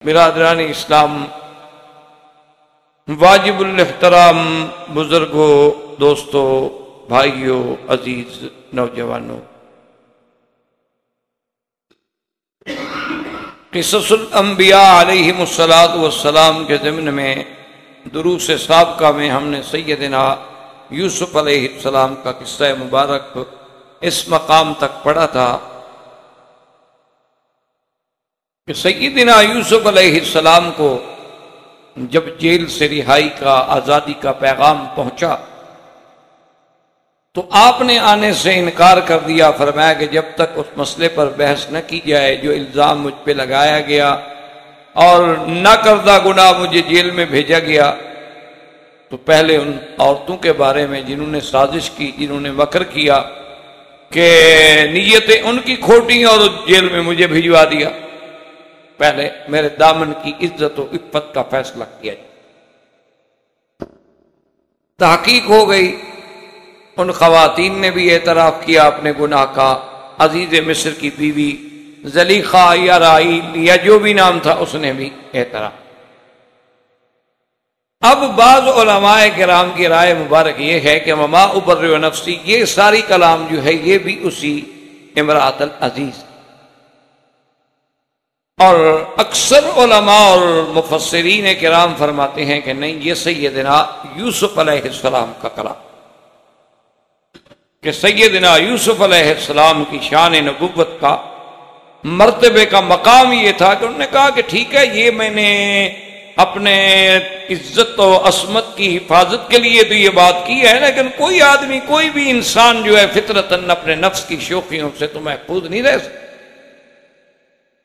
برادران اسلام، واجب الاحترام بزرگوں، دوستوں، بھائیوں، عزیز نوجوانوں، قصص الانبیاء علیہم الصلاۃ والسلام کے ضمن میں دروس سابقہ میں ہم نے سیدنا یوسف علیہ السلام کا قصہ مبارک اس مقام تک پڑھا تھا کہ سیدنا یوسف علیہ السلام کو جب جیل سے رہائی کا، آزادی کا پیغام پہنچا تو آپ نے آنے سے انکار کر دیا، فرمایا کہ جب تک اس مسئلے پر بحث نہ کی جائے جو الزام مجھ پہ لگایا گیا اور نہ کردہ گناہ مجھے جیل میں بھیجا گیا، تو پہلے ان عورتوں کے بارے میں جنہوں نے سازش کی، جنہوں نے مکر کیا کہ نیتیں ان کی کھوٹی اور جیل میں مجھے بھجوا دیا، پہلے میرے دامن کی عزت و عفت کا فیصلہ کیا جائے۔ تحقیق ہو گئی، ان خواتین نے بھی اعتراف کیا اپنے گناہ کا، عزیز مصر کی بیوی زلیخا یا رائیل یا جو بھی نام تھا اس نے بھی اعتراف۔ اب بعض علماء کرام کی رائے مبارک یہ ہے کہ وما ابرئ نفسی، یہ ساری کلام جو ہے یہ بھی اسی امرأۃ العزیز، اور اکثر علماء اور مفسرین کرام فرماتے ہیں کہ نہیں، یہ سیدنا یوسف علیہ السلام کا کلام، کہ سیدنا یوسف علیہ السلام کی شان نبوت کا، مرتبے کا مقام یہ تھا کہ انہوں نے کہا کہ ٹھیک ہے، یہ میں نے اپنے عزت و عصمت کی حفاظت کے لیے تو یہ بات کی ہے، لیکن کوئی آدمی، کوئی بھی انسان جو ہے فطرتاً اپنے نفس کی شوخیوں سے تو محفوظ نہیں رہ سکتا،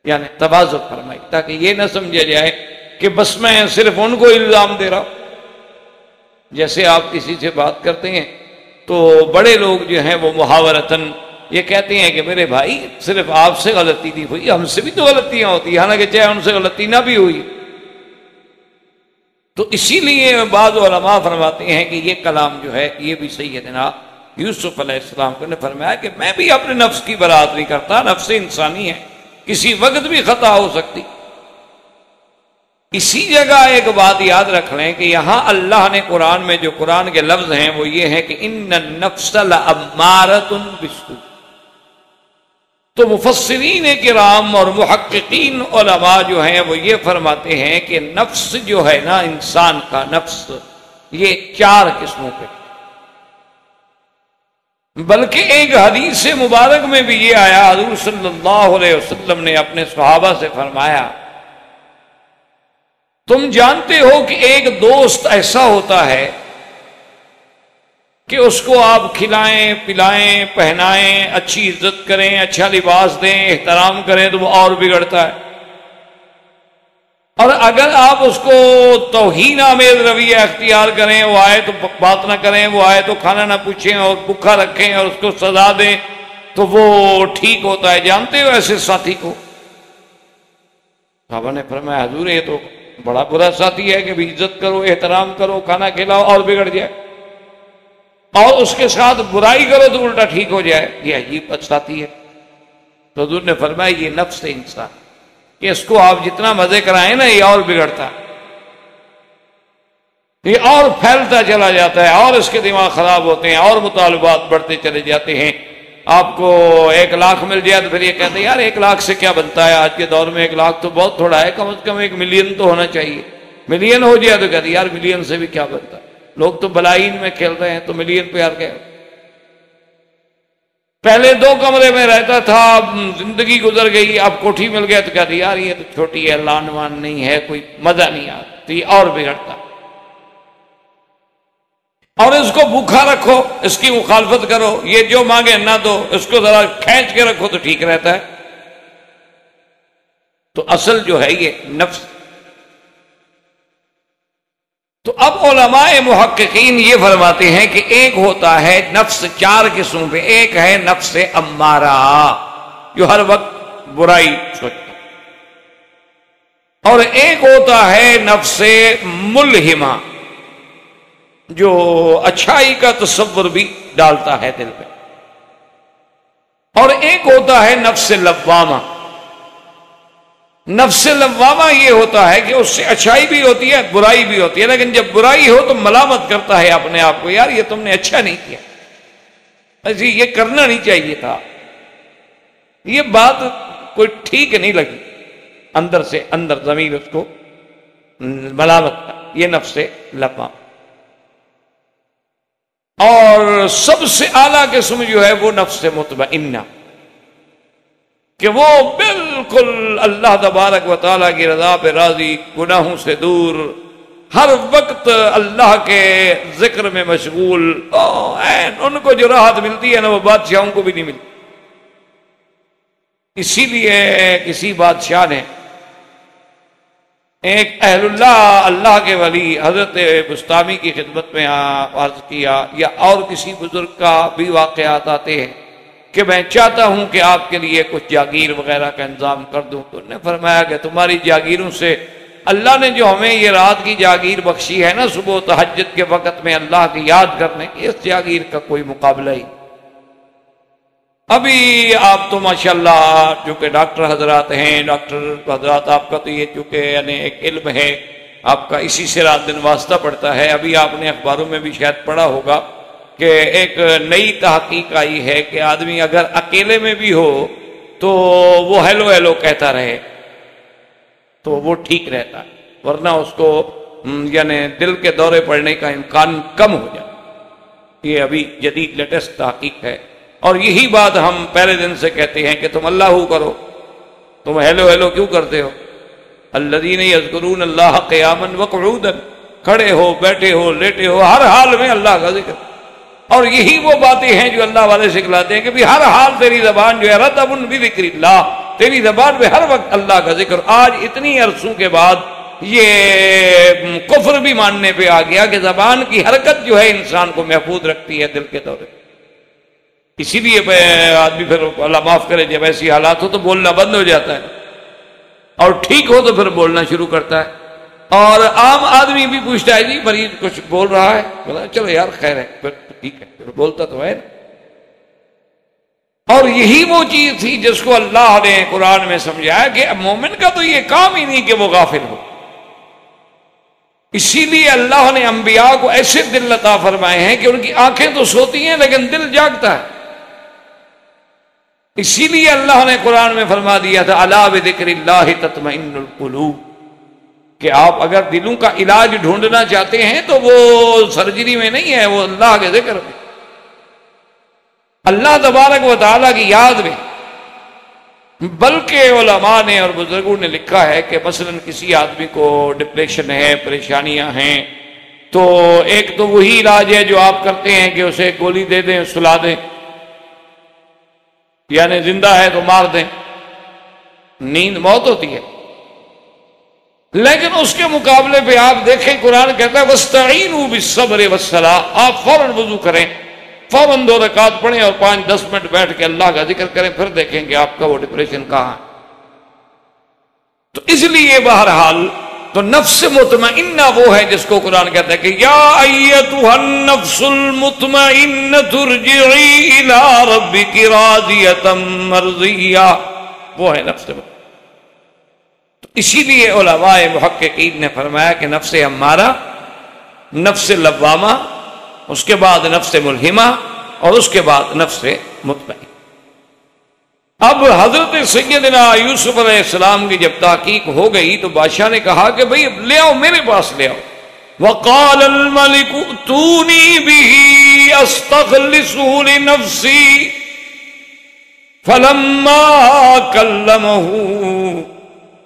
یعنی تواضع فرمائی تاکہ یہ نہ سمجھا جائے کہ بس میں صرف ان کو الزام دے رہا ہوں۔ جیسے آپ کسی سے بات کرتے ہیں تو بڑے لوگ جو ہیں وہ محاورتاً یہ کہتے ہیں کہ میرے بھائی صرف آپ سے غلطی نہیں ہوئی، ہم سے بھی تو غلطیاں ہوتی ہیں، حالانکہ چاہے ان سے غلطی نہ بھی ہوئی۔ تو اسی لیے بعض علماء فرماتے ہیں کہ یہ کلام جو ہے یہ بھی سیدنا یوسف علیہ السلام کو نے فرمایا کہ میں بھی اپنے نفس کی برات نہیں کرتا، نفس انسانی ہے، کسی وقت بھی خطا ہو سکتی۔ اسی جگہ ایک بات یاد رکھ لیں کہ یہاں اللہ نے قرآن میں جو قرآن کے لفظ ہیں وہ یہ ہے کہ ان النفس لامارۃ بالسوء، تو مفسرین کرام اور محققین علماء جو ہیں وہ یہ فرماتے ہیں کہ نفس جو ہے نا، انسان کا نفس، یہ 4 قسموں پہ، بلکہ ایک حدیث مبارک میں بھی یہ آیا، حضور صلی اللہ علیہ وسلم نے اپنے صحابہ سے فرمایا تم جانتے ہو کہ ایک دوست ایسا ہوتا ہے کہ اس کو آپ کھلائیں، پلائیں، پہنائیں، اچھی عزت کریں، اچھا لباس دیں، احترام کریں تو وہ اور بگڑتا ہے، اور اگر آپ اس کو توہین آمیز رویہ اختیار کریں، وہ آئے تو بات نہ کریں، وہ آئے تو کھانا نہ پوچھیں اور بھوکا رکھیں اور اس کو سزا دیں تو وہ ٹھیک ہوتا ہے۔ جانتے ہو ایسے ساتھی کو؟ صحابہ نے فرمایا حضور یہ تو بڑا برا ساتھی ہے کہ بھی عزت کرو، احترام کرو، کھانا کھلاؤ اور بگڑ جائے، اور اس کے ساتھ برائی کرو تو الٹا ٹھیک ہو جائے، یہ عجیب ساتھی ہے۔ تو حضور نے فرمایا یہ نفس انسان کہ اس کو آپ جتنا مزے کرائیں نا یہ اور بگڑتا ہے، یہ اور پھیلتا چلا جاتا ہے، اور اس کے دماغ خراب ہوتے ہیں اور مطالبات بڑھتے چلے جاتے ہیں۔ آپ کو 1 لاکھ مل جائے تو پھر یہ کہتے ہیں یار 1 لاکھ سے کیا بنتا ہے، آج کے دور میں 1 لاکھ تو بہت تھوڑا ہے، کم از کم 1 ملین تو ہونا چاہیے۔ ملین ہو جائے تو کہتے ہیں یار ملین سے بھی کیا بنتا ہے، لوگ تو بلائین میں کھیل رہے ہیں تو ملین پہ یار کیا۔ پہلے 2 کمرے میں رہتا تھا، زندگی گزر گئی، اب کوٹھی مل گیا تو کہتے یار یہ تو چھوٹی ہے، لان وان نہیں ہے، کوئی مزہ نہیں آتا، تو یہ اور بگڑتا۔ اور اس کو بھوکا رکھو، اس کی مخالفت کرو، یہ جو مانگے نہ دو، اس کو ذرا کھینچ کے رکھو تو ٹھیک رہتا ہے۔ تو اصل جو ہے یہ نفس۔ تو اب علماء محققین یہ فرماتے ہیں کہ ایک ہوتا ہے نفس 4 قسموں پہ، ایک ہے نفس امارہ جو ہر وقت برائی سوچتا، اور ایک ہوتا ہے نفس ملہمہ جو اچھائی کا تصور بھی ڈالتا ہے دل پہ، اور ایک ہوتا ہے نفس لوامہ نفس لوامہ یہ ہوتا ہے کہ اس سے اچھائی بھی ہوتی ہے برائی بھی ہوتی ہے، لیکن جب برائی ہو تو ملامت کرتا ہے اپنے آپ کو، یار یہ تم نے اچھا نہیں کیا، ایسی یہ کرنا نہیں چاہیے تھا، یہ بات کوئی ٹھیک نہیں لگی، اندر سے اندر ضمیر اس کو ملامت کا، یہ نفس لوامہ۔ اور سب سے اعلیٰ قسم جو ہے وہ نفس مطمئنہ، کہ وہ بالکل اللہ تبارک و تعالیٰ کی رضا پہ راضی، گناہوں سے دور، ہر وقت اللہ کے ذکر میں مشغول، ان کو جو راحت ملتی ہے نا وہ بادشاہوں کو بھی نہیں ملتی۔ اسی لیے کسی بادشاہ نے ایک اہل اللہ کے ولی حضرت بستامی کی خدمت میں عرض کیا، یا اور کسی بزرگ کا بھی واقعات آتے ہیں کہ میں چاہتا ہوں کہ آپ کے لیے کچھ جاگیر وغیرہ کا انتظام کر دوں، تو انہوں نے فرمایا کہ تمہاری جاگیروں سے اللہ نے جو ہمیں یہ رات کی جاگیر بخشی ہے نا، صبح و تہجد کے وقت میں اللہ کی یاد کرنے کی، اس جاگیر کا کوئی مقابلہ ہی۔ ابھی آپ تو ماشاءاللہ چونکہ ڈاکٹر حضرات ہیں، ڈاکٹر حضرات آپ کا تو یہ چونکہ یعنی ایک علم ہے آپ کا، اسی سے رات دن واسطہ پڑتا ہے۔ ابھی آپ نے اخباروں میں بھی شاید پڑھا ہوگا کہ ایک نئی تحقیق آئی ہے کہ آدمی اگر اکیلے میں بھی ہو تو وہ ہیلو ہیلو کہتا رہے تو وہ ٹھیک رہتا ہے، ورنہ اس کو یعنی دل کے دورے پڑنے کا امکان کم ہو جائے۔ یہ ابھی جدید لیٹسٹ تحقیق ہے، اور یہی بات ہم پہلے دن سے کہتے ہیں کہ تم اللہ کرو، تم ہیلو ہیلو کیوں کرتے ہو؟ الذین یذکرون اللہ قیاما وقعودا، کھڑے ہو بیٹھے ہو لیٹے ہو ہر حال میں اللہ کا ذکر، اور یہی وہ باتیں ہیں جو اللہ والے سکھلاتے ہیں کہ بھی ہر حال تیری زبان جو ہے رطب بذکر اللہ، تیری زبان پہ ہر وقت اللہ کا ذکر۔ آج اتنی عرصوں کے بعد یہ کفر بھی ماننے پہ آ گیا کہ زبان کی حرکت جو ہے انسان کو محفوظ رکھتی ہے دل کے دورے، اسی لیے آدمی پھر اللہ معاف کرے جب ایسی حالات ہو تو بولنا بند ہو جاتا ہے، اور ٹھیک ہو تو پھر بولنا شروع کرتا ہے۔ اور عام آدمی بھی پوچھتا ہے جی مریض کچھ بول رہا ہے، بولا چلو یار خیر ہے، پھر ٹھیک ہے، پھر بولتا تو ہے نا۔ اور یہی وہ چیز تھی جس کو اللہ نے قرآن میں سمجھایا کہ مومن کا تو یہ کام ہی نہیں کہ وہ غافل ہو، اسی لیے اللہ نے انبیاء کو ایسے دل عطا فرمائے ہیں کہ ان کی آنکھیں تو سوتی ہیں لیکن دل جاگتا ہے۔ اسی لیے اللہ نے قرآن میں فرما دیا تھا الا بذکر اللہ تطمئن القلوب، کہ آپ اگر دلوں کا علاج ڈھونڈنا چاہتے ہیں تو وہ سرجری میں نہیں ہے، وہ اللہ کے ذکر میں، اللہ تبارک و تعالیٰ کی یاد میں۔ بلکہ علماء نے اور بزرگوں نے لکھا ہے کہ مثلا کسی آدمی کو ڈپریشن ہے، پریشانیاں ہیں، تو ایک تو وہی علاج ہے جو آپ کرتے ہیں کہ اسے گولی دے دیں، سلا دیں، یعنی زندہ ہے تو مار دیں، نیند موت ہوتی ہے۔ لیکن اس کے مقابلے پہ آپ دیکھیں قرآن کہتا ہے وَاسْتَعِينُوا بِالصَّبْرِ وَالصَّلَاةِ، آپ فوراً وضو کریں، فوراً 2 رکعت پڑھیں اور 5-10 منٹ بیٹھ کے اللہ کا ذکر کریں، پھر دیکھیں کہ آپ کا وہ ڈپریشن کہاں ہے۔ تو اس لیے بہرحال تو نفس مطمئنہ وہ ہے جس کو قرآن کہتا ہے کہ یا ایتھا النفس المطمئنۃ ارجعی الی ربک راضیۃ مرضیہ، وہ ہے نفس مطمئنہ۔ تو اسی لیے علماء محققین نے فرمایا کہ نفس امارہ، نفس لوامہ، اس کے بعد نفس ملہمہ، اور اس کے بعد نفس مطمئنہ۔ اب حضرت سیدنا یوسف علیہ السلام کی جب تحقیق ہو گئی تو بادشاہ نے کہا کہ بھئی لے آؤ، میرے پاس لے آؤ۔ وقال الملك ائتوني به استخلصه لنفسي فلما كلمه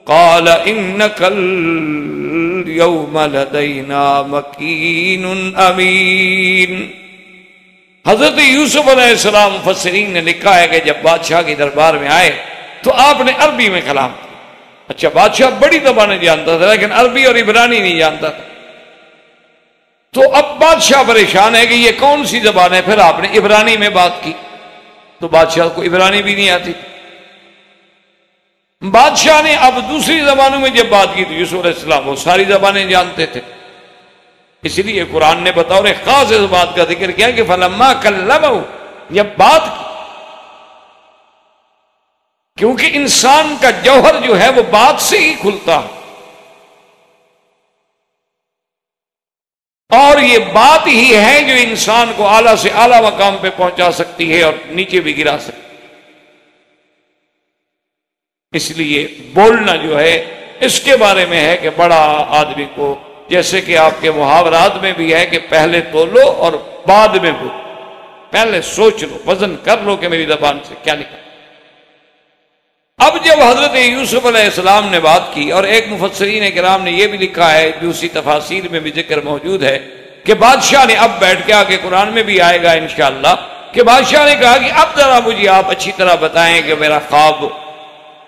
قال انك اليوم لدينا مكين امين۔ حضرت یوسف علیہ السلام مفسرین نے لکھا ہے کہ جب بادشاہ کی دربار میں آئے تو آپ نے عربی میں کلام کیا۔ اچھا بادشاہ بڑی زبانیں جانتا تھا لیکن عربی اور عبرانی نہیں جانتا تھا، تو اب بادشاہ پریشان ہے کہ یہ کون سی زبان ہے، پھر آپ نے عبرانی میں بات کی تو بادشاہ کو عبرانی بھی نہیں آتی۔ بادشاہ نے اب دوسری زبانوں میں جب بات کی تو یوسف علیہ السلام وہ ساری زبانیں جانتے تھے، اس لیے قرآن نے بطور خاص اس بات کا ذکر کیا کہ فلما کلمہ، جب بات کی کیونکہ انسان کا جوہر جو ہے وہ بات سے ہی کھلتا ہے، اور یہ بات ہی ہے جو انسان کو اعلیٰ سے اعلیٰ مقام پہ پہنچا سکتی ہے اور نیچے بھی گرا سکتی ہے۔ اس لیے بولنا جو ہے اس کے بارے میں ہے کہ بڑا آدمی کو، جیسے کہ آپ کے محاورات میں بھی ہے کہ پہلے تولو اور بعد میں بولو، پہلے سوچ لو، وزن کر لو کہ میری زبان سے کیا نکلا۔ اب جب حضرت یوسف علیہ السلام نے بات کی، اور ایک مفسرین کرام نے یہ بھی لکھا ہے، دوسری تفاسیر میں بھی ذکر موجود ہے کہ بادشاہ نے اب بیٹھ کے، آگے قرآن میں بھی آئے گا انشاءاللہ، کہ بادشاہ نے کہا کہ اب ذرا مجھے آپ اچھی طرح بتائیں کہ میرا خواب،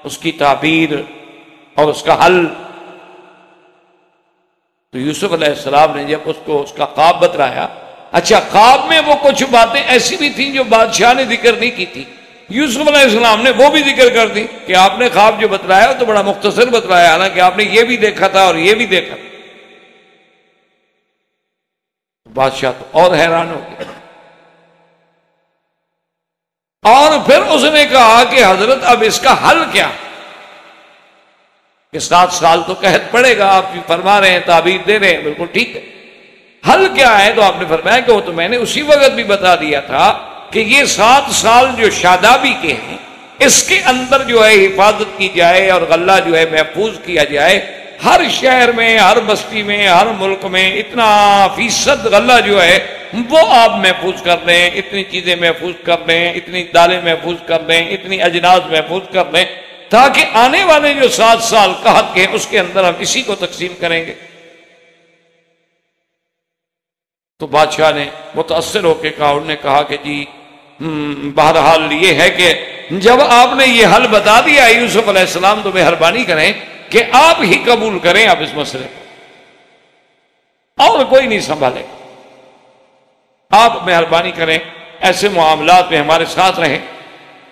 اس کی تعبیر اور اس کا حل۔ تو یوسف علیہ السلام نے جب اس کو اس کا خواب بتلایا، اچھا خواب میں وہ کچھ باتیں ایسی بھی تھیں جو بادشاہ نے ذکر نہیں کی تھی، یوسف علیہ السلام نے وہ بھی ذکر کر دی کہ آپ نے خواب جو بتلایا تو بڑا مختصر بتلایا، حالانکہ آپ نے یہ بھی دیکھا تھا اور یہ بھی دیکھا تھا۔ بادشاہ تو اور حیران ہو گیا، اور پھر اس نے کہا کہ حضرت اب اس کا حل کیا؟ کہ 7 سال تو قحط پڑے گا، آپ فرما رہے ہیں، تعبیر دے رہے ہیں، بالکل ٹھیک ہے، حل کیا ہے؟ تو آپ نے فرمایا کہ وہ تو میں نے اسی وقت بھی بتا دیا تھا کہ یہ 7 سال جو شادابی کے ہیں، اس کے اندر جو ہے حفاظت کی جائے اور غلہ جو ہے محفوظ کیا جائے، ہر شہر میں، ہر بستی میں، ہر ملک میں اتنا فیصد غلہ جو ہے وہ آپ محفوظ کر لیں، اتنی چیزیں محفوظ کر لیں، اتنی دالیں محفوظ کر لیں، اتنی اجناس محفوظ کر لیں، تاکہ آنے والے جو 7 سال قحط کے ہیں اس کے اندر ہم اسی کو تقسیم کریں گے۔ تو بادشاہ نے متاثر ہو کے کہا، انہوں نے کہا کہ جی بہرحال یہ ہے کہ جب آپ نے یہ حل بتا دیا یوسف علیہ السلام، تو مہربانی کریں کہ آپ ہی قبول کریں اب اس مسئلے کو، اور کوئی نہیں سنبھالے، آپ مہربانی کریں، ایسے معاملات میں ہمارے ساتھ رہیں۔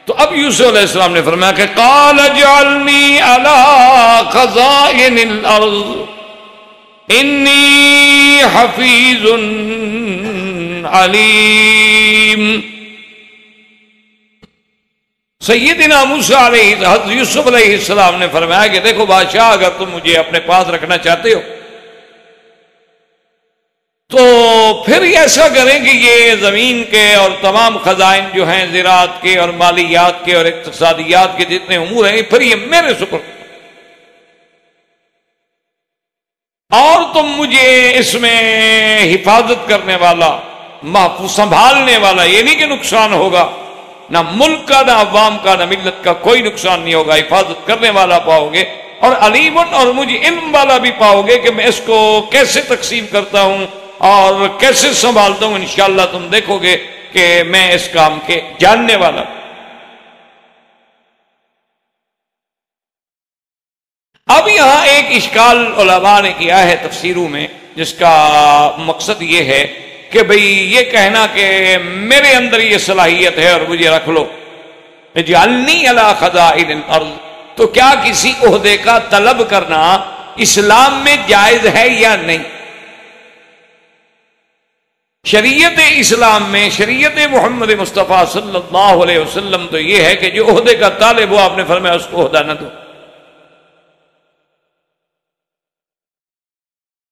تو اب یوسف علیہ السلام نے فرمایا کہ قال اجعلنی علی خزائن الارض انی حفیظ علیم۔ سیدنا موسیٰ حضرت یوسف علیہ السلام نے فرمایا کہ دیکھو بادشاہ، اگر تم مجھے اپنے پاس رکھنا چاہتے ہو تو پھر ایسا کریں کہ یہ زمین کے اور تمام خزائن جو ہیں، زراعت کے اور مالیات کے اور اقتصادیات کے جتنے امور ہیں، پھر یہ میرے سپرد، اور تم مجھے اس میں حفاظت کرنے والا، محفوظ سنبھالنے والا، یہ نہیں کہ نقصان ہوگا، نہ ملک کا، نہ عوام کا، نہ ملت کا کوئی نقصان نہیں ہوگا، حفاظت کرنے والا پاؤ گے، اور علیمن، اور مجھے علم والا بھی پاؤ گے کہ میں اس کو کیسے تقسیم کرتا ہوں اور کیسے سنبھالتا ہوں، انشاءاللہ تم دیکھو گے کہ میں اس کام کے جاننے والا ہوں۔ اب یہاں ایک اشکال علماء نے کیا ہے تفسیروں میں، جس کا مقصد یہ ہے کہ بھئی یہ کہنا کہ میرے اندر یہ صلاحیت ہے اور مجھے رکھ لو، اجعلنی علی خزائن الارض، تو کیا کسی عہدے کا طلب کرنا اسلام میں جائز ہے یا نہیں؟ شریعت اسلام میں، شریعت محمد مصطفیٰ صلی اللہ علیہ وسلم تو یہ ہے کہ جو عہدے کا طالب ہو، آپ نے فرمایا اس کو عہدہ نہ دو،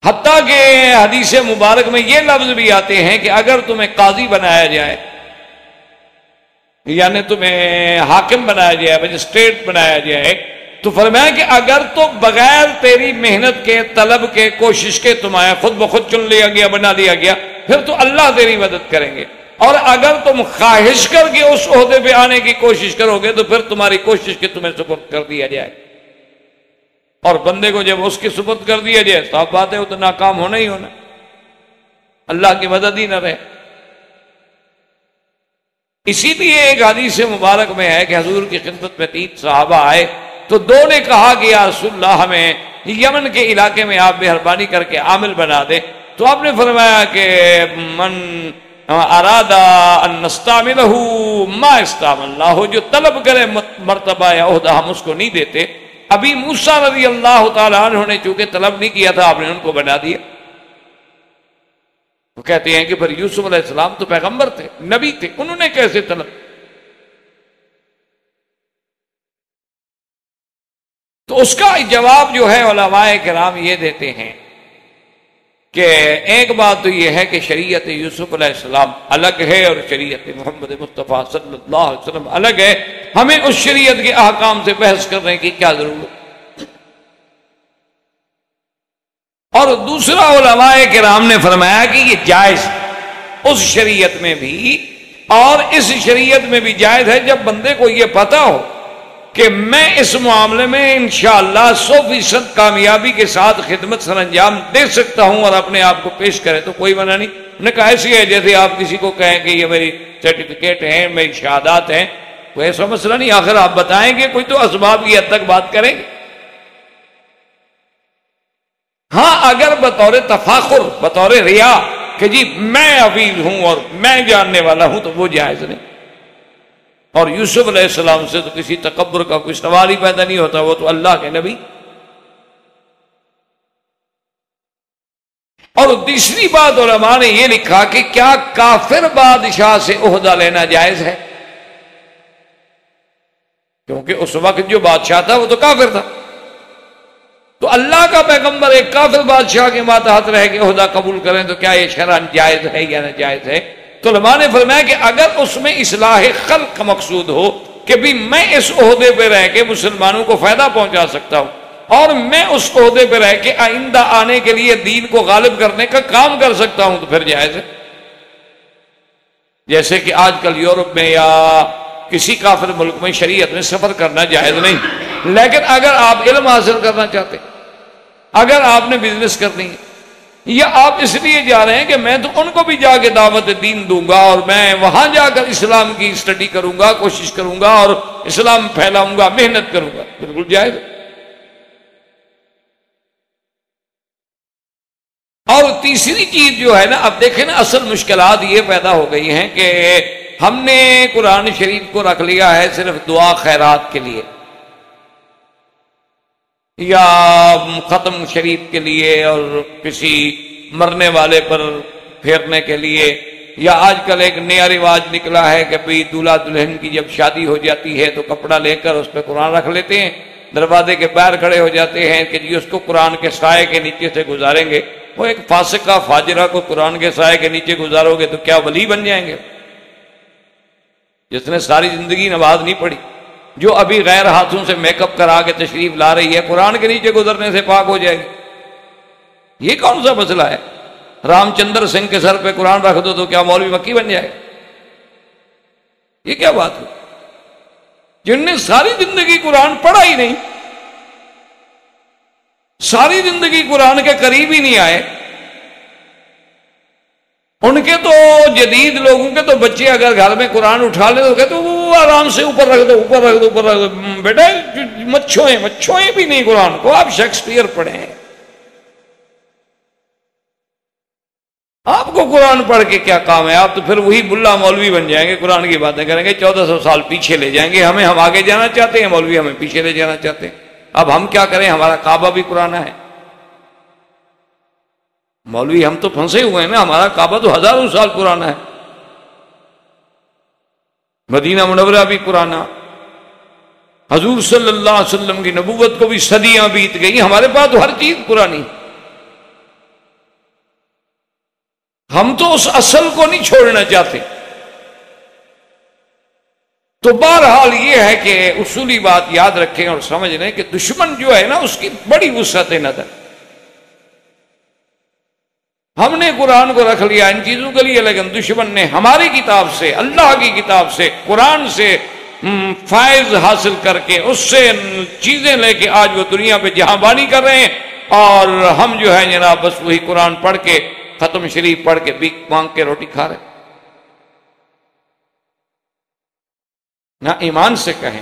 حتیٰ کہ حدیث مبارک میں یہ لفظ بھی آتے ہیں کہ اگر تمہیں قاضی بنایا جائے، یعنی تمہیں حاکم بنایا جائے، مجسٹریٹ بنایا جائے، تو فرمایا کہ اگر تو بغیر تیری محنت کے، طلب کے، کوشش کے تمہیں خود بخود چن لیا گیا، بنا لیا گیا، پھر تو اللہ تیری مدد کریں گے، اور اگر تم خواہش کر کے اس عہدے پہ آنے کی کوشش کرو گے تو پھر تمہاری کوشش کے تمہیں سپرد کر دیا جائے، اور بندے کو جب اس کی سپرد کر دیا جائے، صاف بات ہے وہ تو ناکام ہونا ہی ہونا، اللہ کی مدد ہی نہ رہے۔ اسی لیے ایک حدیث مبارک میں ہے کہ حضور کی خدمت میں 3 صحابہ آئے، تو 2 نے کہا کہ یا رسول اللہ ہمیں یمن کے علاقے میں آپ مہربانی کر کے عامل بنا دیں، تو آپ نے فرمایا کہ من ارادہ ان نستعملہ ما استعمل اللہ، جو طلب کرے مرتبہ یا عہدہ ہم اس کو نہیں دیتے۔ ابھی موسیٰ رضی اللہ تعالیٰ عنہ نے چونکہ طلب نہیں کیا تھا، آپ نے ان کو بنا دیا۔ وہ کہتے ہیں کہ پھر یوسف علیہ السلام تو پیغمبر تھے، نبی تھے، انہوں نے کیسے طلب؟ تو اس کا جواب جو ہے علماء کرام یہ دیتے ہیں کہ ایک بات تو یہ ہے کہ شریعت یوسف علیہ السلام الگ ہے اور شریعت محمد مصطفیٰ صلی اللہ علیہ وسلم الگ ہے، ہمیں اس شریعت کے احکام سے بحث کرنے کی کیا ضرورت۔ اور دوسرا علماء کرام نے فرمایا کہ یہ جائز اس شریعت میں بھی اور اس شریعت میں بھی جائز ہے جب بندے کو یہ پتا ہو کہ میں اس معاملے میں انشاءاللہ 100% کامیابی کے ساتھ خدمت سر انجام دے سکتا ہوں اور اپنے آپ کو پیش کرے تو کوئی منع نہیں۔ انہوں نے کہا ایسی ہے جیسے آپ کسی کو کہیں کہ یہ میری سرٹیفکیٹ ہیں، میری شہادات ہیں، کوئی ایسا مسئلہ نہیں، آخر آپ بتائیں گے کوئی تو اسباب کی حد تک بات کریں گے۔ ہاں اگر بطور تفاخر، بطور ریا کہ جی میں حفیظ ہوں اور میں جاننے والا ہوں تو وہ جائز نہیں۔ اور یوسف علیہ السلام سے تو کسی تکبر کا کوئی سوال ہی پیدا نہیں ہوتا، وہ تو اللہ کے نبی۔ اور تیسری بات علماء نے یہ لکھا کہ کیا کافر بادشاہ سے عہدہ لینا جائز ہے؟ کیونکہ اس وقت جو بادشاہ تھا وہ تو کافر تھا، تو اللہ کا پیغمبر ایک کافر بادشاہ کے ماتحت رہ کے عہدہ قبول کریں تو کیا یہ شرعاً جائز ہے یا ناجائز ہے؟ تو علماء نے فرمایا کہ اگر اس میں اصلاح خلق کا مقصود ہو کہ بھی میں اس عہدے پہ رہ کے مسلمانوں کو فائدہ پہنچا سکتا ہوں اور میں اس عہدے پہ رہ کے آئندہ آنے کے لیے دین کو غالب کرنے کا کام کر سکتا ہوں تو پھر جائز ہے۔ جیسے کہ آج کل یورپ میں یا کسی کافر ملک میں شریعت میں سفر کرنا جائز نہیں، لیکن اگر آپ علم حاصل کرنا چاہتے، اگر آپ نے بزنس کرنی ہے یا آپ اس لیے جا رہے ہیں کہ میں تو ان کو بھی جا کے دعوت دین دوں گا اور میں وہاں جا کر اسلام کی اسٹڈی کروں گا، کوشش کروں گا اور اسلام پھیلاؤں گا، محنت کروں گا، بالکل جائز۔ اور تیسری چیز جو ہے نا، اب دیکھیں نا اصل مشکلات یہ پیدا ہو گئی ہیں کہ ہم نے قرآن شریف کو رکھ لیا ہے صرف دعا خیرات کے لیے یا ختم شریف کے لیے اور کسی مرنے والے پر پھیرنے کے لیے، یا آج کل ایک نیا رواج نکلا ہے کہ بھئی دولہا دلہن کی جب شادی ہو جاتی ہے تو کپڑا لے کر اس پہ قرآن رکھ لیتے ہیں، دروازے کے باہر کھڑے ہو جاتے ہیں کہ جی اس کو قرآن کے سائے کے نیچے سے گزاریں گے۔ وہ ایک فاسقہ فاجرہ کو قرآن کے سائے کے نیچے گزارو گے تو کیا ولی بن جائیں گے؟ جس نے ساری زندگی نماز نہیں پڑھی، جو ابھی غیر ہاتھوں سے میک اپ کرا کے تشریف لا رہی ہے، قرآن کے نیچے گزرنے سے پاک ہو جائے گی؟ یہ کون سا مسئلہ ہے؟ رام چندر سنگھ کے سر پہ قرآن رکھ دو تو کیا مولوی مکی بن جائے؟ یہ کیا بات ہے؟ جن نے ساری زندگی قرآن پڑھا ہی نہیں، ساری زندگی قرآن کے قریب ہی نہیں آئے، ان کے تو جدید لوگوں کے تو بچے اگر گھر میں قرآن اٹھا لے تو کہتے وہ آرام سے اوپر رکھ دو، اوپر رکھ دو، اوپر رکھ دو۔ بیٹا مچھوئیں بھی نہیں قرآن کو، آپ شیکسپیئر پڑھیں۔ آپ کو قرآن پڑھ کے کیا کام ہے؟ آپ تو پھر وہی ملا مولوی بن جائیں گے، قرآن کی باتیں کریں گے، 1400 سال پیچھے لے جائیں گے ہمیں، ہم آگے جانا چاہتے ہیں، مولوی ہمیں پیچھے لے جانا چاہتے ہیں۔ اب ہم کیا کریں؟ ہمارا کعبہ بھی قرآن ہے، مولوی ہم تو پھنسے ہوئے ہیں نا، ہمارا کعبہ تو ہزاروں سال پرانا ہے، مدینہ منورہ بھی پرانا، حضور صلی اللہ علیہ وسلم کی نبوت کو بھی صدیاں بیت گئی، ہمارے پاس تو ہر چیز پرانی۔ ہم تو اس اصل کو نہیں چھوڑنا چاہتے۔ تو بہرحال یہ ہے کہ اصولی بات یاد رکھیں اور سمجھ لیں کہ دشمن جو ہے نا اس کی بڑی وسعت نظر۔ ہم نے قرآن کو رکھ لیا ان چیزوں کے لیے، لیکن دشمن نے ہماری کتاب سے، اللہ کی کتاب سے، قرآن سے فائز حاصل کر کے اس سے چیزیں لے کے آج وہ دنیا پہ جہاں بانی کر رہے ہیں، اور ہم جو ہے جناب بس وہی قرآن پڑھ کے، ختم شریف پڑھ کے بھیک مانگ کے روٹی کھا رہے ہیں۔ نہ ایمان سے کہیں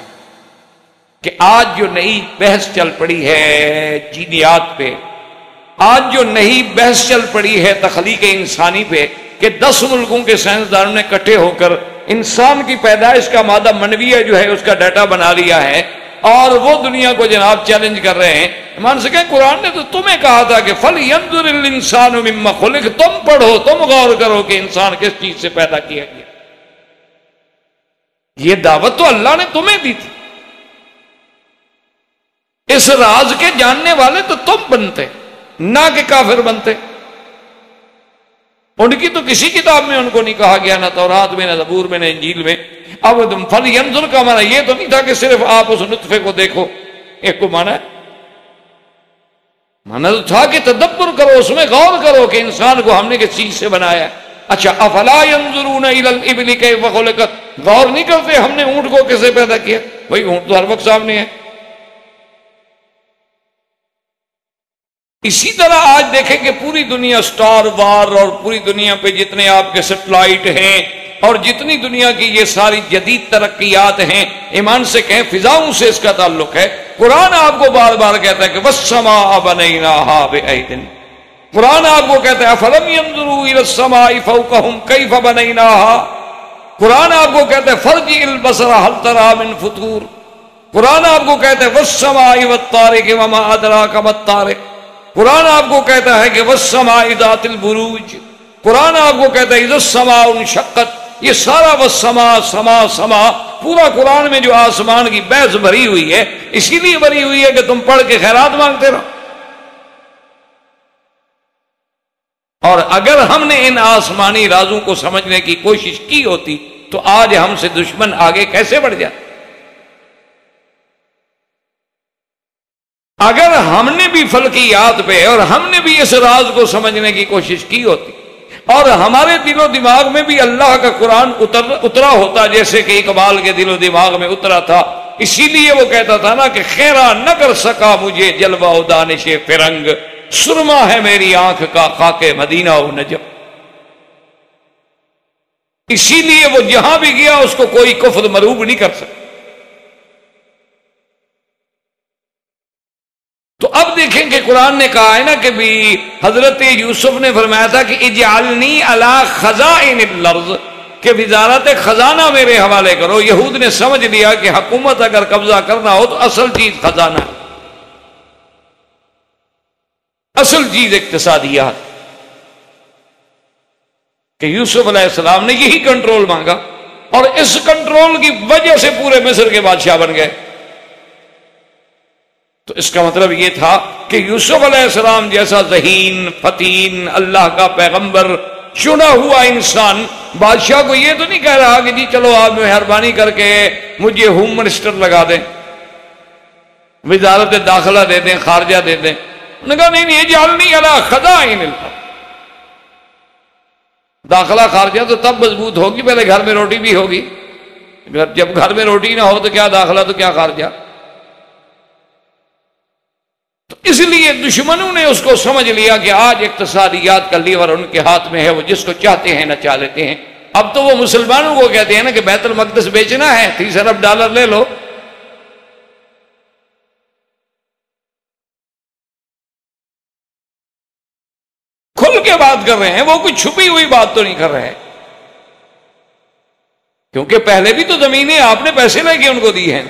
کہ آج جو نئی بحث چل پڑی ہے جینیات پہ، آج جو نئی بحث چل پڑی ہے تخلیق انسانی پہ کہ 10 ملکوں کے سائنسدانوں نے اکٹھے ہو کر انسان کی پیدائش کا مادہ منویہ جو ہے اس کا ڈیٹا بنا لیا ہے، اور وہ دنیا کو جناب چیلنج کر رہے ہیں۔ ایمان سے کہیں قرآن نے تو تمہیں کہا تھا کہ فَلْيَنْظُرِ الْإِنسَانُ مِمَّا خُلِقَ، تم پڑھو، تم غور کرو کہ انسان کس چیز سے پیدا کیا گیا۔ یہ دعوت تو اللہ نے تمہیں دی تھی۔ اس راز کے جاننے والے تو تم بنتے، نہ کہ کافر بنتے۔ ان کی تو کسی کتاب میں ان کو نہیں کہا گیا، نہ تورات میں، نہ زبور میں، نہ انجیل میں۔ اب فَلْيَنْظُرْ کا معنی یہ تو نہیں تھا کہ صرف آپ اس نطفے کو دیکھو، ایک کو معنی ہے، معنی تو تھا کہ تدبر کرو، اس میں غور کرو کہ انسان کو ہم نے کس چیز سے بنایا ہے۔ اچھا، افلا ينظرون الى الابل كيف خلقت، غور نہیں کرتے ہم نے اونٹ کو کیسے پیدا کیا؟ وہی اونٹ تو ہر وقت سامنے ہے۔ اسی طرح آج دیکھیں کہ پوری دنیا سٹار وار اور پوری دنیا پہ جتنے آپ کے سیٹلائٹ ہیں اور جتنی دنیا کی یہ ساری جدید ترقیات ہیں، ایمان سے کہیں فضاؤں سے اس کا تعلق ہے۔ قرآن آپ کو بار بار کہتا ہے کہ وَالسَّمَاءَ بَنَيْنَاهَا بِأَيْدٍ، قرآن آپ کو کہتا ہے أَفَلَمْ يَنظُرُوا إِلَى السَّمَاءِ فَوْقَهُمْ كَيْفَ بَنَيْنَاهَا، قرآن آپ کو کہتا ہے فَارْجِعِ الْبَصَرَ هَلْ تَرَىٰ مِنْ فُطُورٍ، قرآن آپ کو کہتا ہے وَالسَّمَاءِ وَالطَّارِقِ وَمَا أَدْرَاكَ مَا الطَّارِقُ، قرآن آپ کو کہتا ہے کہ وَالسَّمَاءِ ذَاتِ الْبُرُوجِ، قرآن آپ کو کہتا ہے اِذَا السَّمَاءُ انشَقَّتْ۔ یہ سارا وَالسَّمَاء سما سما پورا قرآن میں جو آسمان کی بحث بھری ہوئی ہے، اسی لیے بھری ہوئی ہے کہ تم پڑھ کے خیرات مانگتے رہو۔ اور اگر ہم نے ان آسمانی رازوں کو سمجھنے کی کوشش کی ہوتی تو آج ہم سے دشمن آگے کیسے بڑھ جاتے؟ اگر ہم نے بھی فلکیات پہ اور ہم نے بھی اس راز کو سمجھنے کی کوشش کی ہوتی اور ہمارے دل و دماغ میں بھی اللہ کا قرآن اترا ہوتا جیسے کہ اقبال کے دل و دماغ میں اترا تھا، اسی لیے وہ کہتا تھا نا کہ خیرہ نہ کر سکا مجھے جلوہ و دانش فرنگ، سرما ہے میری آنکھ کا خاک مدینہ و نجم۔ اسی لیے وہ جہاں بھی گیا اس کو کوئی کفر مروب نہیں کر سکتا۔ تو اب دیکھیں کہ قرآن نے کہا ہے نا کہ بھی حضرت یوسف نے فرمایا تھا کہ اجعلنی علی خزائن الارض، کہ وزارت خزانہ میرے حوالے کرو۔ یہود نے سمجھ لیا کہ حکومت اگر قبضہ کرنا ہو تو اصل چیز خزانہ ہے، اصل چیز اقتصادیات، کہ یوسف علیہ السلام نے یہی کنٹرول مانگا اور اس کنٹرول کی وجہ سے پورے مصر کے بادشاہ بن گئے۔ تو اس کا مطلب یہ تھا کہ یوسف علیہ السلام جیسا ذہین فتین اللہ کا پیغمبر چنا ہوا انسان بادشاہ کو یہ تو نہیں کہہ رہا کہ جی چلو آپ مہربانی کر کے مجھے ہوم منسٹر لگا دیں، وزارت داخلہ دے دیں، خارجہ دے دیں۔ انہوں نے کہا نہیں، اجعلنی علی خزائن الارض، داخلہ خارجہ تو تب مضبوط ہوگی پہلے گھر میں روٹی بھی ہوگی، جب گھر میں روٹی نہ ہو تو کیا داخلہ تو کیا خارجہ۔ تو اس لیے دشمنوں نے اس کو سمجھ لیا کہ آج اقتصادیات کا لیور ان کے ہاتھ میں ہے، وہ جس کو چاہتے ہیں نچا لیتے ہیں۔ اب تو وہ مسلمانوں کو کہتے ہیں نا کہ بیت المقدس بیچنا ہے، $30 ارب لے لو۔ کھل کے بات کر رہے ہیں، وہ کوئی چھپی ہوئی بات تو نہیں کر رہے، کیونکہ پہلے بھی تو زمینیں آپ نے پیسے لے کے ان کو دی ہیں۔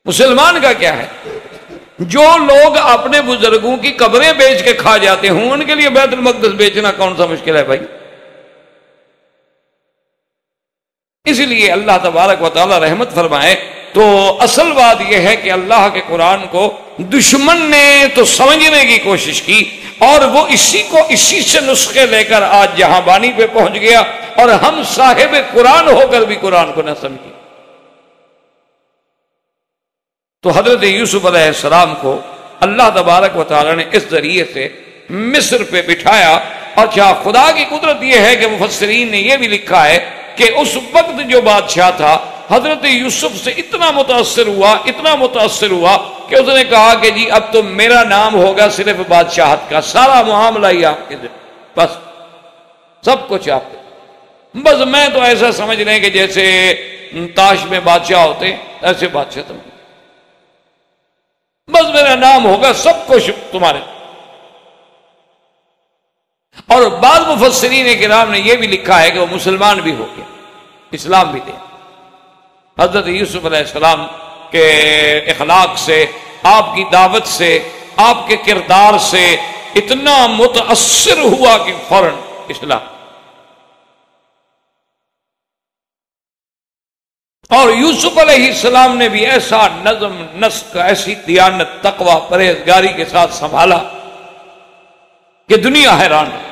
مسلمان کا کیا ہے؟ جو لوگ اپنے بزرگوں کی قبریں بیچ کے کھا جاتے ہوں ان کے لیے بیت المقدس بیچنا کون سا مشکل ہے بھائی؟ اس لیے اللہ تبارک و تعالی رحمت فرمائے۔ تو اصل بات یہ ہے کہ اللہ کے قرآن کو دشمن نے تو سمجھنے کی کوشش کی اور وہ اسی سے نسخے لے کر آج جہاں بانی پہ پہنچ گیا، اور ہم صاحب قرآن ہو کر بھی قرآن کو نہ سمجھے۔ تو حضرت یوسف علیہ السلام کو اللہ تبارک و تعالی نے اس ذریعے سے مصر پہ بٹھایا۔ اور کیا خدا کی قدرت یہ ہے کہ مفسرین نے یہ بھی لکھا ہے کہ اس وقت جو بادشاہ تھا حضرت یوسف سے اتنا متاثر ہوا کہ اس نے کہا کہ جی اب تو میرا نام ہوگا صرف بادشاہت کا، سارا معاملہ ہی آپ کے ذمہ، بس سب کچھ آپ کے، بس میں تو ایسا سمجھ لیں کہ جیسے تاش میں بادشاہ ہوتے ایسے بادشاہ تم، بس میرا نام ہوگا، سب کچھ تمہارے۔ اور بعض مفسرین کرام نے یہ بھی لکھا ہے کہ وہ مسلمان بھی ہو گیا، اسلام بھی دے۔ حضرت یوسف علیہ السلام کے اخلاق سے، آپ کی دعوت سے، آپ کے کردار سے اتنا متاثر ہوا کہ فوراً اسلام۔ اور یوسف علیہ السلام نے بھی ایسا نظم نسق، ایسی دیانت، تقوی، پرہیزگاری کے ساتھ سنبھالا کہ دنیا حیران ہے۔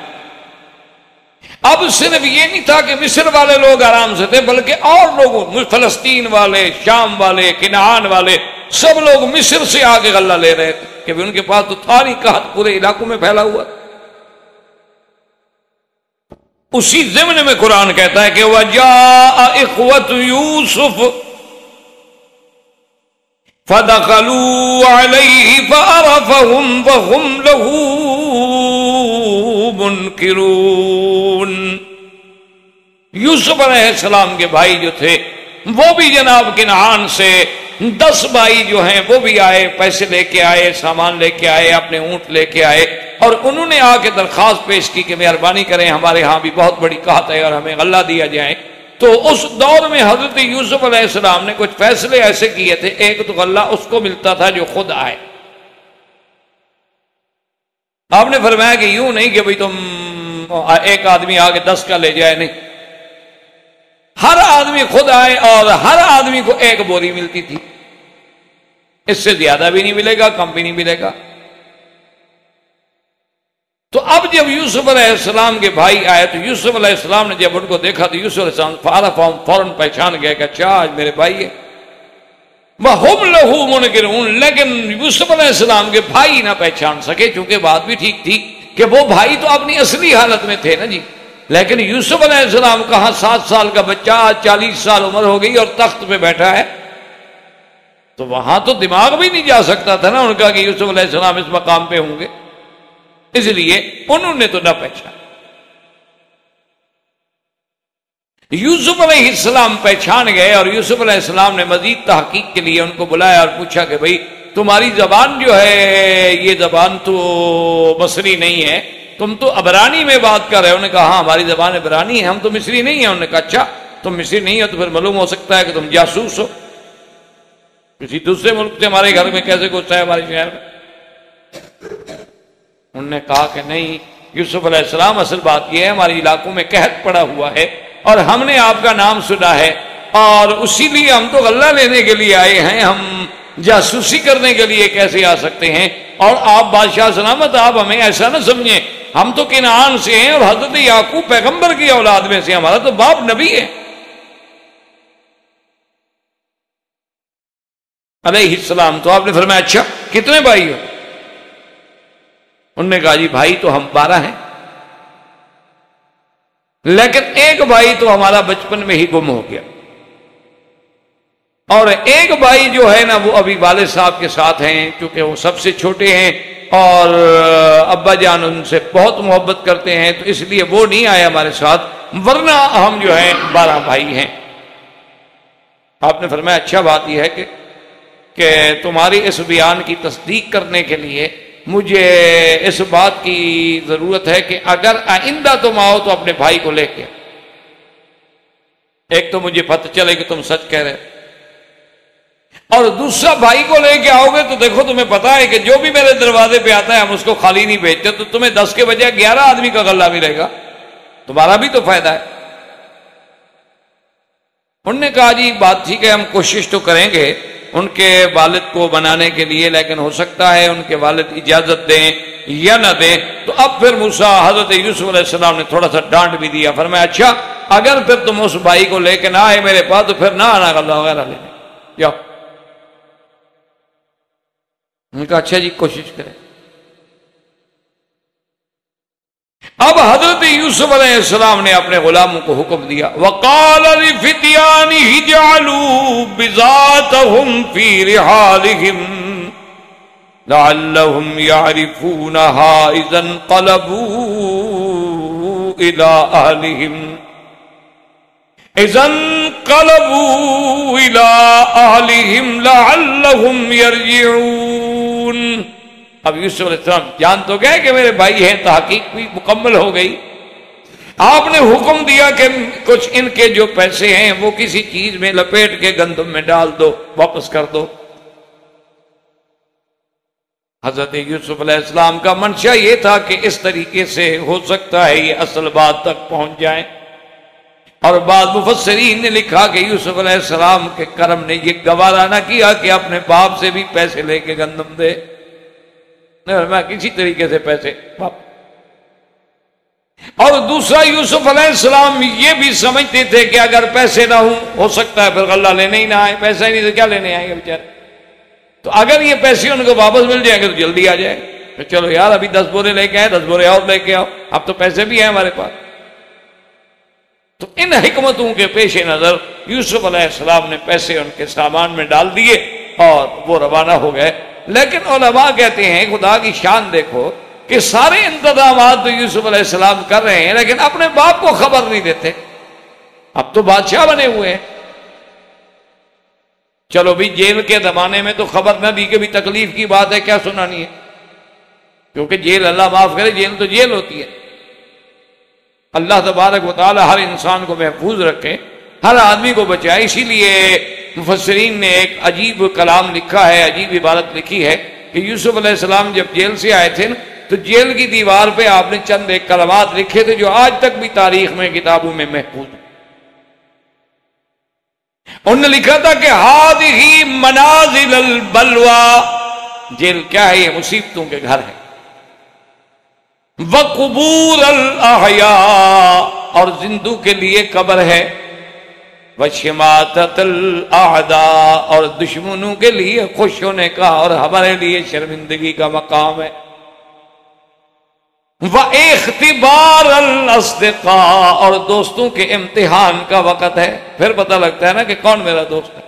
اب صرف یہ نہیں تھا کہ مصر والے لوگ آرام سے تھے، بلکہ اور لوگوں، فلسطین والے، شام والے، کنعان والے، سب لوگ مصر سے آ کے غلہ لے رہے تھے کہ ان کے پاس تو تھا نہیں، قحط پورے علاقوں میں پھیلا ہوا۔ اسی ضمن میں قرآن کہتا ہے کہ وَجَاءَ إِخْوَةُ يُوسُفَ فَدَخَلُوا عَلَيْهِ فَعَرَفَهُمْ وَهُمْ لَهُ مُنْكِرُونَ۔ یوسف علیہ السلام کے بھائی جو تھے وہ بھی جناب کنعان سے 10 بھائی جو ہیں وہ بھی آئے، پیسے لے کے آئے، سامان لے کے آئے، اپنے اونٹ لے کے آئے، اور انہوں نے آ کے درخواست پیش کی کہ مہربانی کریں، ہمارے ہاں بھی بہت بڑی قحط ہے اور ہمیں غلہ دیا جائے۔ تو اس دور میں حضرت یوسف علیہ السلام نے کچھ فیصلے ایسے کیے تھے، ایک تو غلہ اس کو ملتا تھا جو خود آئے۔ آپ نے فرمایا کہ یوں نہیں کہ بھئی تم ایک آدمی آ کے 10 کا لے جائے، نہیں، ہر آدمی خود آئے اور ہر آدمی کو ایک بوری ملتی تھی، اس سے زیادہ بھی نہیں ملے گا، کم بھی نہیں ملے گا۔ تو اب جب یوسف علیہ السلام کے بھائی آئے تو یوسف علیہ السلام نے جب ان کو دیکھا تو یوسف علیہ السلام فوراً پہچان گئے کہ اچھا آج میرے بھائی ہے۔ وَهُمْ لَهُ مُنْكِرُونَ، لیکن یوسف علیہ السلام کے بھائی نہ پہچان سکے، چونکہ بات بھی ٹھیک تھی کہ وہ بھائی تو اپنی اصلی حالت میں تھے نا جی، لیکن یوسف علیہ السلام کہاں 7 سال کا بچہ، 40 سال عمر ہو گئی اور تخت پہ بیٹھا ہے، تو وہاں تو دماغ بھی نہیں جا سکتا تھا نا ان کا کہ یوسف علیہ السلام اس مقام پہ ہوں گے، اس لیے انہوں نے تو نہ پہچانا۔ یوسف علیہ السلام پہچان گئے اور یوسف علیہ السلام نے مزید تحقیق کے لیے ان کو بلایا اور پوچھا کہ بھئی تمہاری زبان جو ہے یہ زبان تو مصری نہیں ہے، تم تو عبرانی میں بات کر رہے ہو۔ انہوں نے کہا ہاں ہماری زبان عبرانی ہے، ہم تو مصری نہیں ہیں۔ انہوں نے کہا اچھا تم مصری نہیں ہو تو پھر معلوم ہو سکتا ہے کہ تم جاسوس ہو، کسی دوسرے ملک سے ہمارے گھر میں کیسے گھسا ہے ہمارے شہر میں۔ انہوں نے کہا کہ نہیں یوسف علیہ السلام، اصل بات یہ ہے ہمارے علاقوں میں قحط پڑا ہوا ہے اور ہم نے آپ کا نام سنا ہے اور اسی لیے ہم تو غلہ لینے کے لیے آئے ہیں، ہم جاسوسی کرنے کے لیے کیسے آ سکتے ہیں؟ اور آپ بادشاہ سلامت، آپ ہمیں ایسا نہ سمجھیں، ہم تو کنعان سے ہیں اور حضرت یعقوب پیغمبر کی اولاد میں سے، ہمارا تو باپ نبی ہے علیہ السلام۔ تو آپ نے فرمایا اچھا کتنے بھائی ہو؟ انہوں نے کہا جی بھائی تو ہم 12 ہیں، لیکن ایک بھائی تو ہمارا بچپن میں ہی گم ہو گیا، اور ایک بھائی جو ہے نا وہ ابھی والد صاحب کے ساتھ ہیں، کیونکہ وہ سب سے چھوٹے ہیں اور ابا جان ان سے بہت محبت کرتے ہیں، تو اس لیے وہ نہیں آئے ہمارے ساتھ، ورنہ ہم جو ہیں 12 بھائی ہیں۔ آپ نے فرمایا اچھا بات یہ ہے کہ تمہاری اس بیان کی تصدیق کرنے کے لیے مجھے اس بات کی ضرورت ہے کہ اگر آئندہ تم آؤ تو اپنے بھائی کو لے کے، ایک تو مجھے پتہ چلے کہ تم سچ کہہ رہے، اور دوسرا بھائی کو لے کے آؤ گے تو دیکھو تمہیں پتا ہے کہ جو بھی میرے دروازے پہ آتا ہے ہم اس کو خالی نہیں بھیجتے، تو تمہیں 10 کے بجائے 11 آدمی کا غلہ ملے گا، تمہارا بھی تو فائدہ ہے۔ انہوں نے کہا جی بات ٹھیک ہے، ہم کوشش تو کریں گے ان کے والد کو بنانے کے لیے، لیکن ہو سکتا ہے ان کے والد اجازت دیں یا نہ دیں۔ تو اب پھر موسیٰ حضرت یوسف علیہ السلام نے تھوڑا سا ڈانٹ بھی دیا، فرمایا اچھا اگر پھر تم اس بھائی کو لے کے نہ آئے میرے پاس تو پھر نہ آنا غلہ وغیرہ لینے، جاؤ۔ انہوں نے کہا اچھا جی کوشش کریں۔ اب حضرت یوسف علیہ السلام نے اپنے غلاموں کو حکم دیا، وَقَالَ لِفِتْيَانِهِ اجْعَلُوا بِضَاعَتَهُمْ فِي رِحَالِهِمْ لَعَلَّهُمْ يَعْرِفُونَهَا إِذَا انقَلَبُوا إِلَىٰ أَهْلِهِمْ لَعَلَّهُمْ يَرْجِعُونَ۔ اب یوسف علیہ السلام جان تو گئے کہ میرے بھائی ہیں، تحقیق بھی مکمل ہو گئی، آپ نے حکم دیا کہ کچھ ان کے جو پیسے ہیں وہ کسی چیز میں لپیٹ کے گندم میں ڈال دو، واپس کر دو۔ حضرت یوسف علیہ السلام کا منشا یہ تھا کہ اس طریقے سے ہو سکتا ہے یہ اصل بات تک پہنچ جائیں، اور بعض مفسرین نے لکھا کہ یوسف علیہ السلام کے کرم نے یہ گوارا نہ کیا کہ اپنے باپ سے بھی پیسے لے کے گندم دے، میں کسی طریقے سے پیسے باپ۔ اور دوسرا، یوسف علیہ السلام یہ بھی سمجھتے تھے کہ اگر پیسے نہ ہو سکتا ہے پھر غلہ لینے ہی نہ آئے، پیسہ ہی نہیں تو کیا لینے آئیں گے بیچارے، تو اگر یہ پیسے ان کو واپس مل جائیں گے تو جلدی آ جائے، تو چلو یار ابھی 10 بورے لے کے آئے، 10 بورے اور لے کے آؤ، اب تو پیسے بھی ہیں ہمارے پاس۔ تو ان حکمتوں کے پیش نظر یوسف علیہ السلام نے پیسے ان کے سامان میں ڈال دیے اور وہ روانہ ہو گئے۔ لیکن علماء کہتے ہیں خدا کی شان دیکھو کہ سارے انتظامات تو یوسف علیہ السلام کر رہے ہیں لیکن اپنے باپ کو خبر نہیں دیتے، اب تو بادشاہ بنے ہوئے ہیں۔ چلو بھی جیل کے زمانے میں تو خبر نہ دی کہ بھی تکلیف کی بات ہے، کیا سنانی ہے، کیونکہ جیل اللہ معاف کرے، جیل تو جیل ہوتی ہے۔ اللہ تبارک و تعالی ہر انسان کو محفوظ رکھے، ہر آدمی کو بچائے۔ اسی لیے مفسرین نے ایک عجیب کلام لکھا ہے، عجیب عبارت لکھی ہے کہ یوسف علیہ السلام جب جیل سے آئے تھے تو جیل کی دیوار پہ آپ نے چند ایک کلمات لکھے تھے جو آج تک بھی تاریخ میں کتابوں میں محفوظ ہیں۔ انہوں نے لکھا تھا کہ ہذہ منازل البلوى، جیل کیا ہے؟ یہ مصیبتوں کے گھر ہے۔ وقبور الاحیاء، اور زندوں کے لیے قبر ہے۔ وشماتۃ الاعداء، اور دشمنوں کے لیے خوش ہونے کا اور ہمارے لیے شرمندگی کا مقام ہے۔ واختبار الاصدقاء، اور دوستوں کے امتحان کا وقت ہے، پھر پتہ لگتا ہے نا کہ کون میرا دوست ہے۔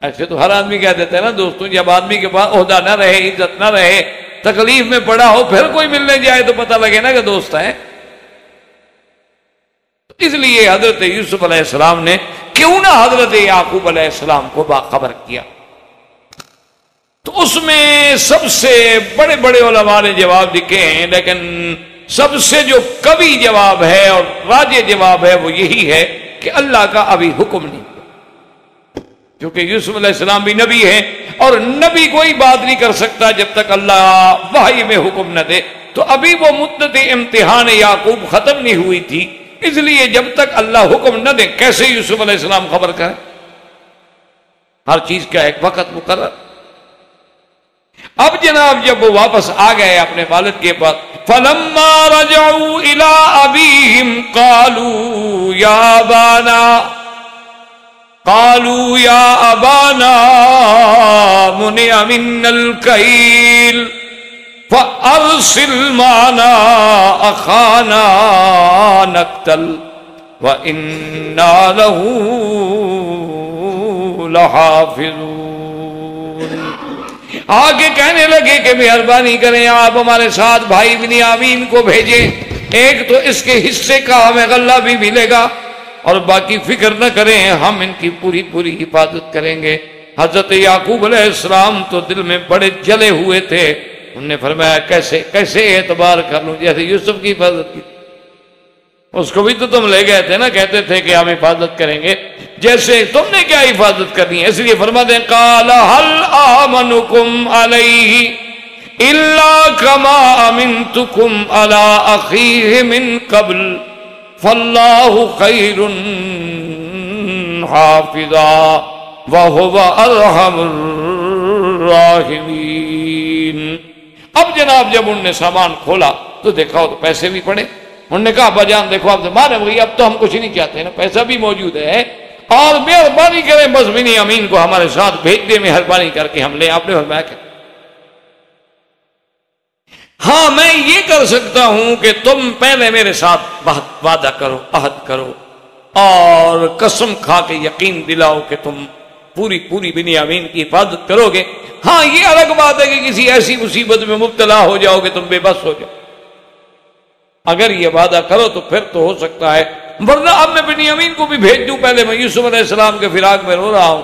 ایسے تو ہر آدمی کہہ دیتا ہے نا دوستوں، جب آدمی کے پاس عہدہ نہ رہے، عزت نہ رہے، تکلیف میں پڑا ہو، پھر کوئی ملنے جائے تو پتہ لگے نا کہ دوست ہے۔ اس لیے حضرت یوسف علیہ السلام نے کیوں نہ حضرت یعقوب علیہ السلام کو باخبر کیا۔ تو اس میں سب سے بڑے بڑے علماء نے جواب لکھے ہیں، لیکن سب سے جو قوی جواب ہے اور راجح جواب ہے وہ یہی ہے کہ اللہ کا ابھی حکم نہیں، کیونکہ یوسف علیہ السلام بھی نبی ہیں اور نبی کوئی بات نہیں کر سکتا جب تک اللہ وحی میں حکم نہ دے۔ تو ابھی وہ مدت امتحان یعقوب ختم نہیں ہوئی تھی، اس لیے جب تک اللہ حکم نہ دے کیسے یوسف علیہ السلام خبر کریں؟ ہر چیز کا ایک وقت مقرر۔ اب جناب جب وہ واپس آ گئے اپنے والد کے پاس، فَلَمَّا رَجَعُوا إِلَىٰ أَبِيهِمْ قَالُوا يَا أَبَانَا مُنِعَ مِنَّا الْكَيْلُ فَأَرْسِلْ مَعَنَا أَخَانَا نَكْتَلْ وَإِنَّا لَهُ لَحَافِظُونَ۔ آگے کہنے لگے کہ مہربانی کریں آپ ہمارے ساتھ بھائی بنیامین کو بھیجیں، ایک تو اس کے حصے کا ہمیں غلہ بھی ملے گا اور باقی فکر نہ کریں، ہم ان کی پوری پوری حفاظت کریں گے۔ حضرت یعقوب علیہ السلام تو دل میں بڑے جلے ہوئے تھے، انہوں نے فرمایا کیسے اعتبار کر لوں، جیسے یوسف کی حفاظت کی، اس کو بھی تو تم لے گئے تھے نا، کہتے تھے کہ ہم حفاظت کریں گے، جیسے تم نے کیا حفاظت کرنی ہے؟ اس لیے فرماتے ہیں قال هل آمنكم عليه الا كما امنتكم على اخيه من قبل فالله خير حافظا وهو ارحم الراحمين۔ اب جناب جب انہوں نے سامان کھولا تو دیکھا تو پیسے بھی پڑے، انہوں نے کہا ابا جان دیکھو اب زمانے ہوئی، اب تو ہم کچھ نہیں چاہتے نا، پیسہ بھی موجود ہے اور مہربانی کریں بس بنیامین کو ہمارے ساتھ بھیج دے، مہربانی کر کے ہم لیں۔ آپ نے فرمایا کہ ہاں میں یہ کر سکتا ہوں کہ تم پہلے میرے ساتھ وعدہ کرو، عہد کرو اور قسم کھا کے یقین دلاؤ کہ تم پوری بنیامین کی حفاظت کرو گے۔ ہاں یہ الگ بات ہے کہ کسی ایسی مصیبت میں مبتلا ہو جاؤ کہ تم بے بس ہو جاؤ، اگر یہ وعدہ کرو تو پھر تو ہو سکتا ہے، ورنہ اب میں بنیامین کو بھی بھیج دوں، پہلے میں یوسف علیہ السلام کے فراق میں رو رہا ہوں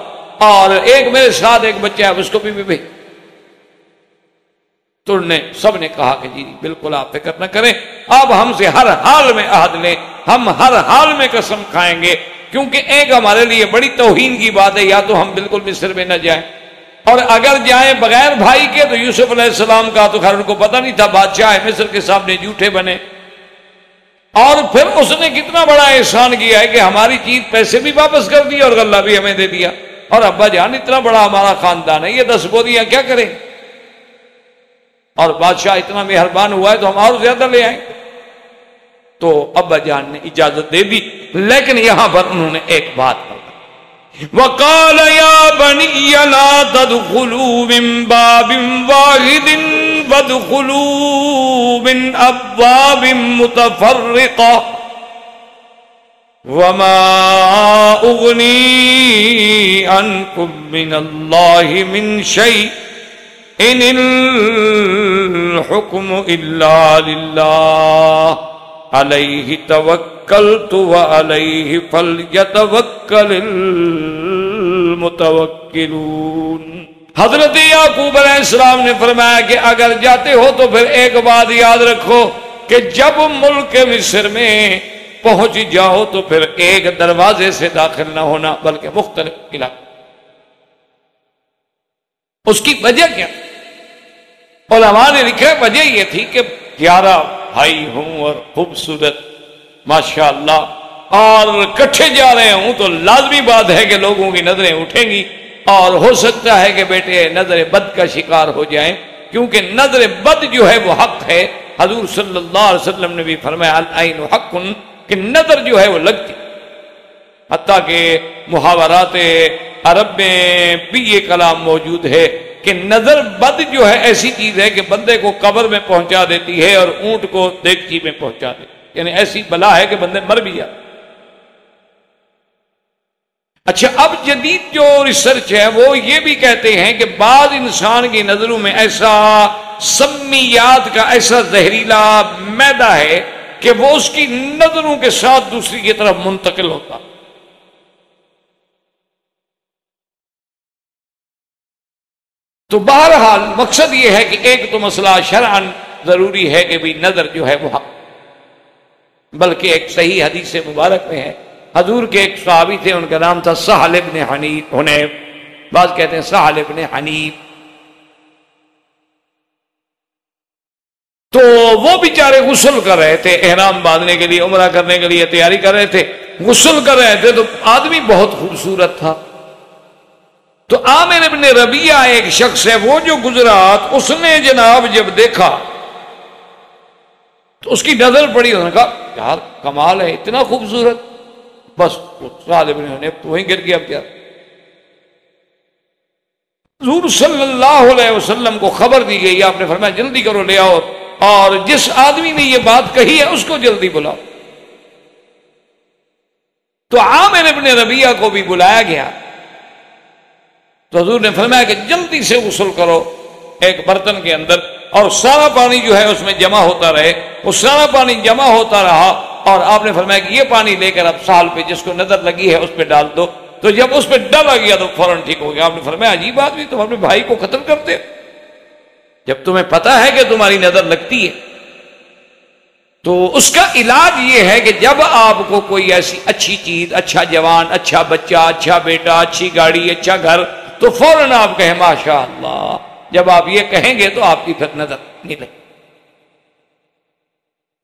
اور ایک میرے ساتھ ایک بچہ ہے اس کو بھی بھیج۔ تو سب نے کہا کہ جی بالکل آپ فکر نہ کریں، آپ ہم سے ہر حال میں عہد لیں، ہم ہر حال میں قسم کھائیں گے، کیونکہ ایک ہمارے لیے بڑی توہین کی بات ہے یا تو ہم بالکل مصر میں نہ جائیں، اور اگر جائیں بغیر بھائی کے تو یوسف علیہ السلام کا تو خیر ان کو پتہ نہیں تھا بادشاہ ہے مصر کے سامنے جھوٹے بنے، اور پھر اس نے کتنا بڑا احسان کیا ہے کہ ہماری چیز پیسے بھی واپس کر دی اور غلہ بھی ہمیں دے دیا، اور ابا جان اتنا بڑا ہمارا خاندان ہے، یہ 10 بوریاں کیا کریں، اور بادشاہ اتنا مہربان ہوا ہے تو ہم اور زیادہ لے آئیں۔ تو ابا جان نے اجازت دے دی، لیکن یہاں پر انہوں نے ایک بات کہی، وَقَالَ يَا بَنِيَّ لَا تَدْخُلُوا مِن بَابٍ وَاحِدٍ وَادْخُلُوا مِنْ أَبْوَابٍ مُتَفَرِّقَةٍ وَمَا أُغْنِي عَنْكُمْ مِنَ اللَّهِ مِنْ شَيْءٍ إِنِ الْحُكْمُ إِلَّا لِلَّهِ عَلَيْهِ توکلت وعلیہ فلیتوکل المتوکلون۔ حضرت یعقوب علیہ السلام نے فرمایا کہ اگر جاتے ہو تو پھر ایک بات یاد رکھو کہ جب ملک مصر میں پہنچ جاؤ تو پھر ایک دروازے سے داخل نہ ہونا بلکہ مختلف علاقے۔ اس کی وجہ کیا؟ علماء نے لکھا ہے وجہ یہ تھی کہ 11 بھائی ہوں اور خوبصورت ماشاءاللہ اور کٹھے جا رہے ہوں تو لازمی بات ہے کہ لوگوں کی نظریں اٹھیں گی، اور ہو سکتا ہے کہ بیٹے نظر بد کا شکار ہو جائیں، کیونکہ نظر بد جو ہے وہ حق ہے۔ حضور صلی اللہ علیہ وسلم نے بھی فرمایا العین حق، کہ نظر جو ہے وہ لگتی، حتیٰ کہ محاورات عرب میں بھی یہ کلام موجود ہے کہ نظر بد جو ہے ایسی چیز ہے کہ بندے کو قبر میں پہنچا دیتی ہے اور اونٹ کو دیگچی میں پہنچا دیتی ہے، یعنی ایسی بلا ہے کہ بندے مر بھی جاتے۔ اچھا، اب جدید جو ریسرچ ہے وہ یہ بھی کہتے ہیں کہ بعض انسان کی نظروں میں ایسا سمیات کا ایسا زہریلا میدہ ہے کہ وہ اس کی نظروں کے ساتھ دوسری کی طرف منتقل ہوتا۔ تو بہرحال مقصد یہ ہے کہ ایک تو مسئلہ شرعاً ضروری ہے کہ بھی نظر جو ہے وہ حق، بلکہ ایک صحیح حدیث مبارک میں ہے، حضور کے ایک صحابی تھے، ان کا نام تھا سہل ابن حنیف، بعض کہتے ہیں سہل ابن حنیف۔ تو وہ بیچارے غسل کر رہے تھے، احرام باندھنے کے لیے، عمرہ کرنے کے لیے تیاری کر رہے تھے، غسل کر رہے تھے، تو آدمی بہت خوبصورت تھا۔ تو عامر ابن ربیعہ ایک شخص ہے، وہ جو گزرا، اس نے جناب جب دیکھا تو اس کی نظر پڑی، انہوں نے کہا یار کمال ہے، اتنا خوبصورت، بس سہل ابن حنیف تو وہیں گر گیا۔ کیا حضور صلی اللہ علیہ وسلم کو خبر دی گئی، آپ نے فرمایا جلدی کرو لے آؤ، اور جس آدمی نے یہ بات کہی ہے اس کو جلدی بلاؤ۔ تو عامر ابن ربیعہ کو بھی بلایا گیا، تو حضور نے فرمایا کہ جلدی سے غسل کرو ایک برتن کے اندر، اور سارا پانی جو ہے اس میں جمع ہوتا رہے۔ وہ سارا پانی جمع ہوتا رہا، اور آپ نے فرمایا کہ یہ پانی لے کر اب سال پہ جس کو نظر لگی ہے اس پہ ڈال دو۔ تو جب اس پہ ڈالا گیا تو فوراً ٹھیک ہو گیا۔ آپ نے فرمایا عجیب آدمی، تم اپنے بھائی کو قتل کرتے ہو جب تمہیں پتا ہے کہ تمہاری نظر لگتی ہے۔ تو اس کا علاج یہ ہے کہ جب آپ کو کوئی ایسی اچھی چیز، اچھا جوان، اچھا بچہ، اچھا بیٹا، اچھی گاڑی، اچھا گھر، تو فوراً آپ کہیں ماشاء اللہ۔ جب آپ یہ کہیں گے تو آپ کی پھر نظر نہیں لگے۔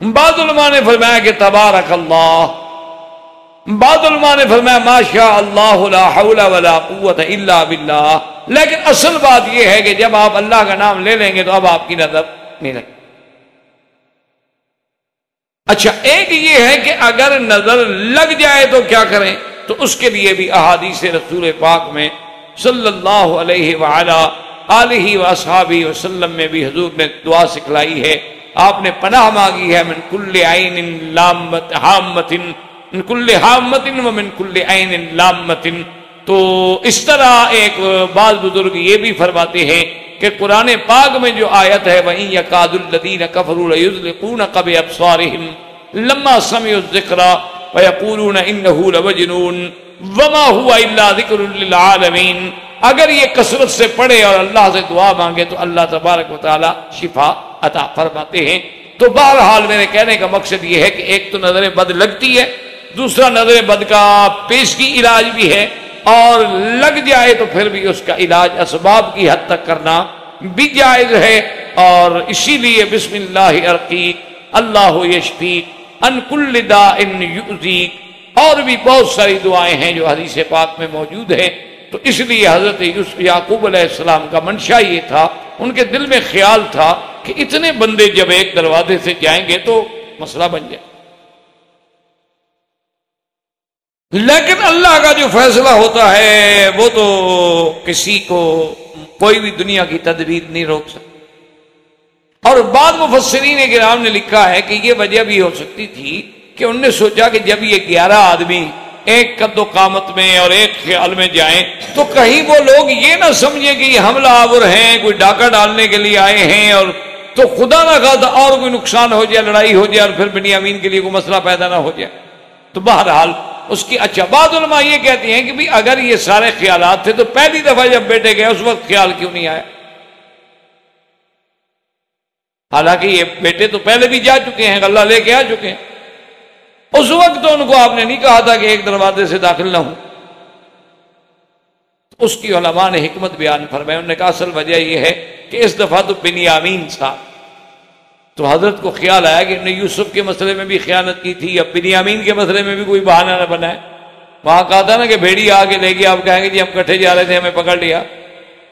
بعض علماء نے فرمایا کہ تبارک اللہ، بعض علماء نے فرمایا ماشاء اللہ لا حول ولا قوت الا باللہ، لیکن اصل بات یہ ہے کہ جب آپ اللہ کا نام لے لیں گے تو اب آپ کی نظر نہیں لگے۔ اچھا، ایک یہ ہے کہ اگر نظر لگ جائے تو کیا کریں، تو اس کے لیے بھی احادیث رسول پاک میں صلی اللہ علیہ وعلا آلہ واصحابہ وسلم میں بھی حضور نے دعا سکھلائی ہے، آپ نے پناہ مانگی ہے من کل عین لامت حامت، من کل حامت ومن کل عین لامت۔ تو اس طرح ایک بعض بزرگ یہ بھی فرماتے ہیں کہ قرآن پاک میں جو آیت ہے وَإِن يَكَادُ الَّذِينَ كَفَرُوا لَيُزْلِقُونَكَ بِأَبْصَارِهِمْ لَمَّا سَمِعُوا الذِّكْرَ وَيَقُولُونَ إِنَّهُ لَمَجْنُونٌ وَمَا هُوَ إِلَّا ذِكْرٌ لِّلْعَالَمِينَ۔ اگر یہ کثرت سے پڑھے اور اللہ سے دعا مانگے تو اللہ تبارک و تعالی شفا عطا فرماتے ہیں۔ تو بہرحال میرے کہنے کا مقصد یہ ہے کہ ایک تو نظر بد لگتی ہے، دوسرا نظر بد کا پیشگی علاج بھی ہے، اور لگ جائے تو پھر بھی اس کا علاج اسباب کی حد تک کرنا بھی جائز ہے۔ اور اسی لیے بسم اللہ ارقیک اللہ یشفیک، ان کل داء یؤذیک، اور بھی بہت ساری دعائیں ہیں جو حدیث پاک میں موجود ہیں۔ تو اس لیے حضرت یعقوب علیہ السلام کا منشا یہ تھا، ان کے دل میں خیال تھا کہ اتنے بندے جب ایک دروازے سے جائیں گے تو مسئلہ بن جائے، لیکن اللہ کا جو فیصلہ ہوتا ہے وہ تو کسی کو کوئی بھی دنیا کی تدبیر نہیں روک سکتا۔ اور بعض مفسرین کرام نے لکھا ہے کہ یہ وجہ بھی ہو سکتی تھی کہ انہوں نے سوچا کہ جب یہ 11 آدمی ایک قد و قامت میں اور ایک خیال میں جائیں تو کہیں وہ لوگ یہ نہ سمجھیں کہ یہ حملہ آور ہیں، کوئی ڈاکہ ڈالنے کے لیے آئے ہیں، اور تو خدا نہ خواستہ اور کوئی نقصان ہو جائے، لڑائی ہو جائے، اور پھر بنیامین کے لیے کوئی مسئلہ پیدا نہ ہو جائے۔ تو بہرحال اس کی اچھا بعض علماء یہ کہتے ہیں کہ بھی اگر یہ سارے خیالات تھے تو پہلی دفعہ جب بیٹے گئے اس وقت خیال کیوں نہیں آیا؟ حالانکہ یہ بیٹے تو پہلے بھی جا چکے ہیں، غلہ لے کے آ چکے ہیں، اس وقت تو ان کو آپ نے نہیں کہا تھا کہ ایک دروازے سے داخل نہ ہوں۔ اس کی علماء نے حکمت بیان فرمائی، انہوں نے کہا اصل وجہ یہ ہے کہ اس دفعہ تو بنیامین تھا، تو حضرت کو خیال آیا کہ انہوں نے یوسف کے مسئلے میں بھی خیانت کی تھی، اب بنیامین کے مسئلے میں بھی کوئی بہانہ نہ بنائے۔ وہاں کہا تھا نا کہ بھیڑی آ کے لے گی، آپ کہیں گے جی ہم کٹھے جا رہے تھے ہمیں پکڑ لیا،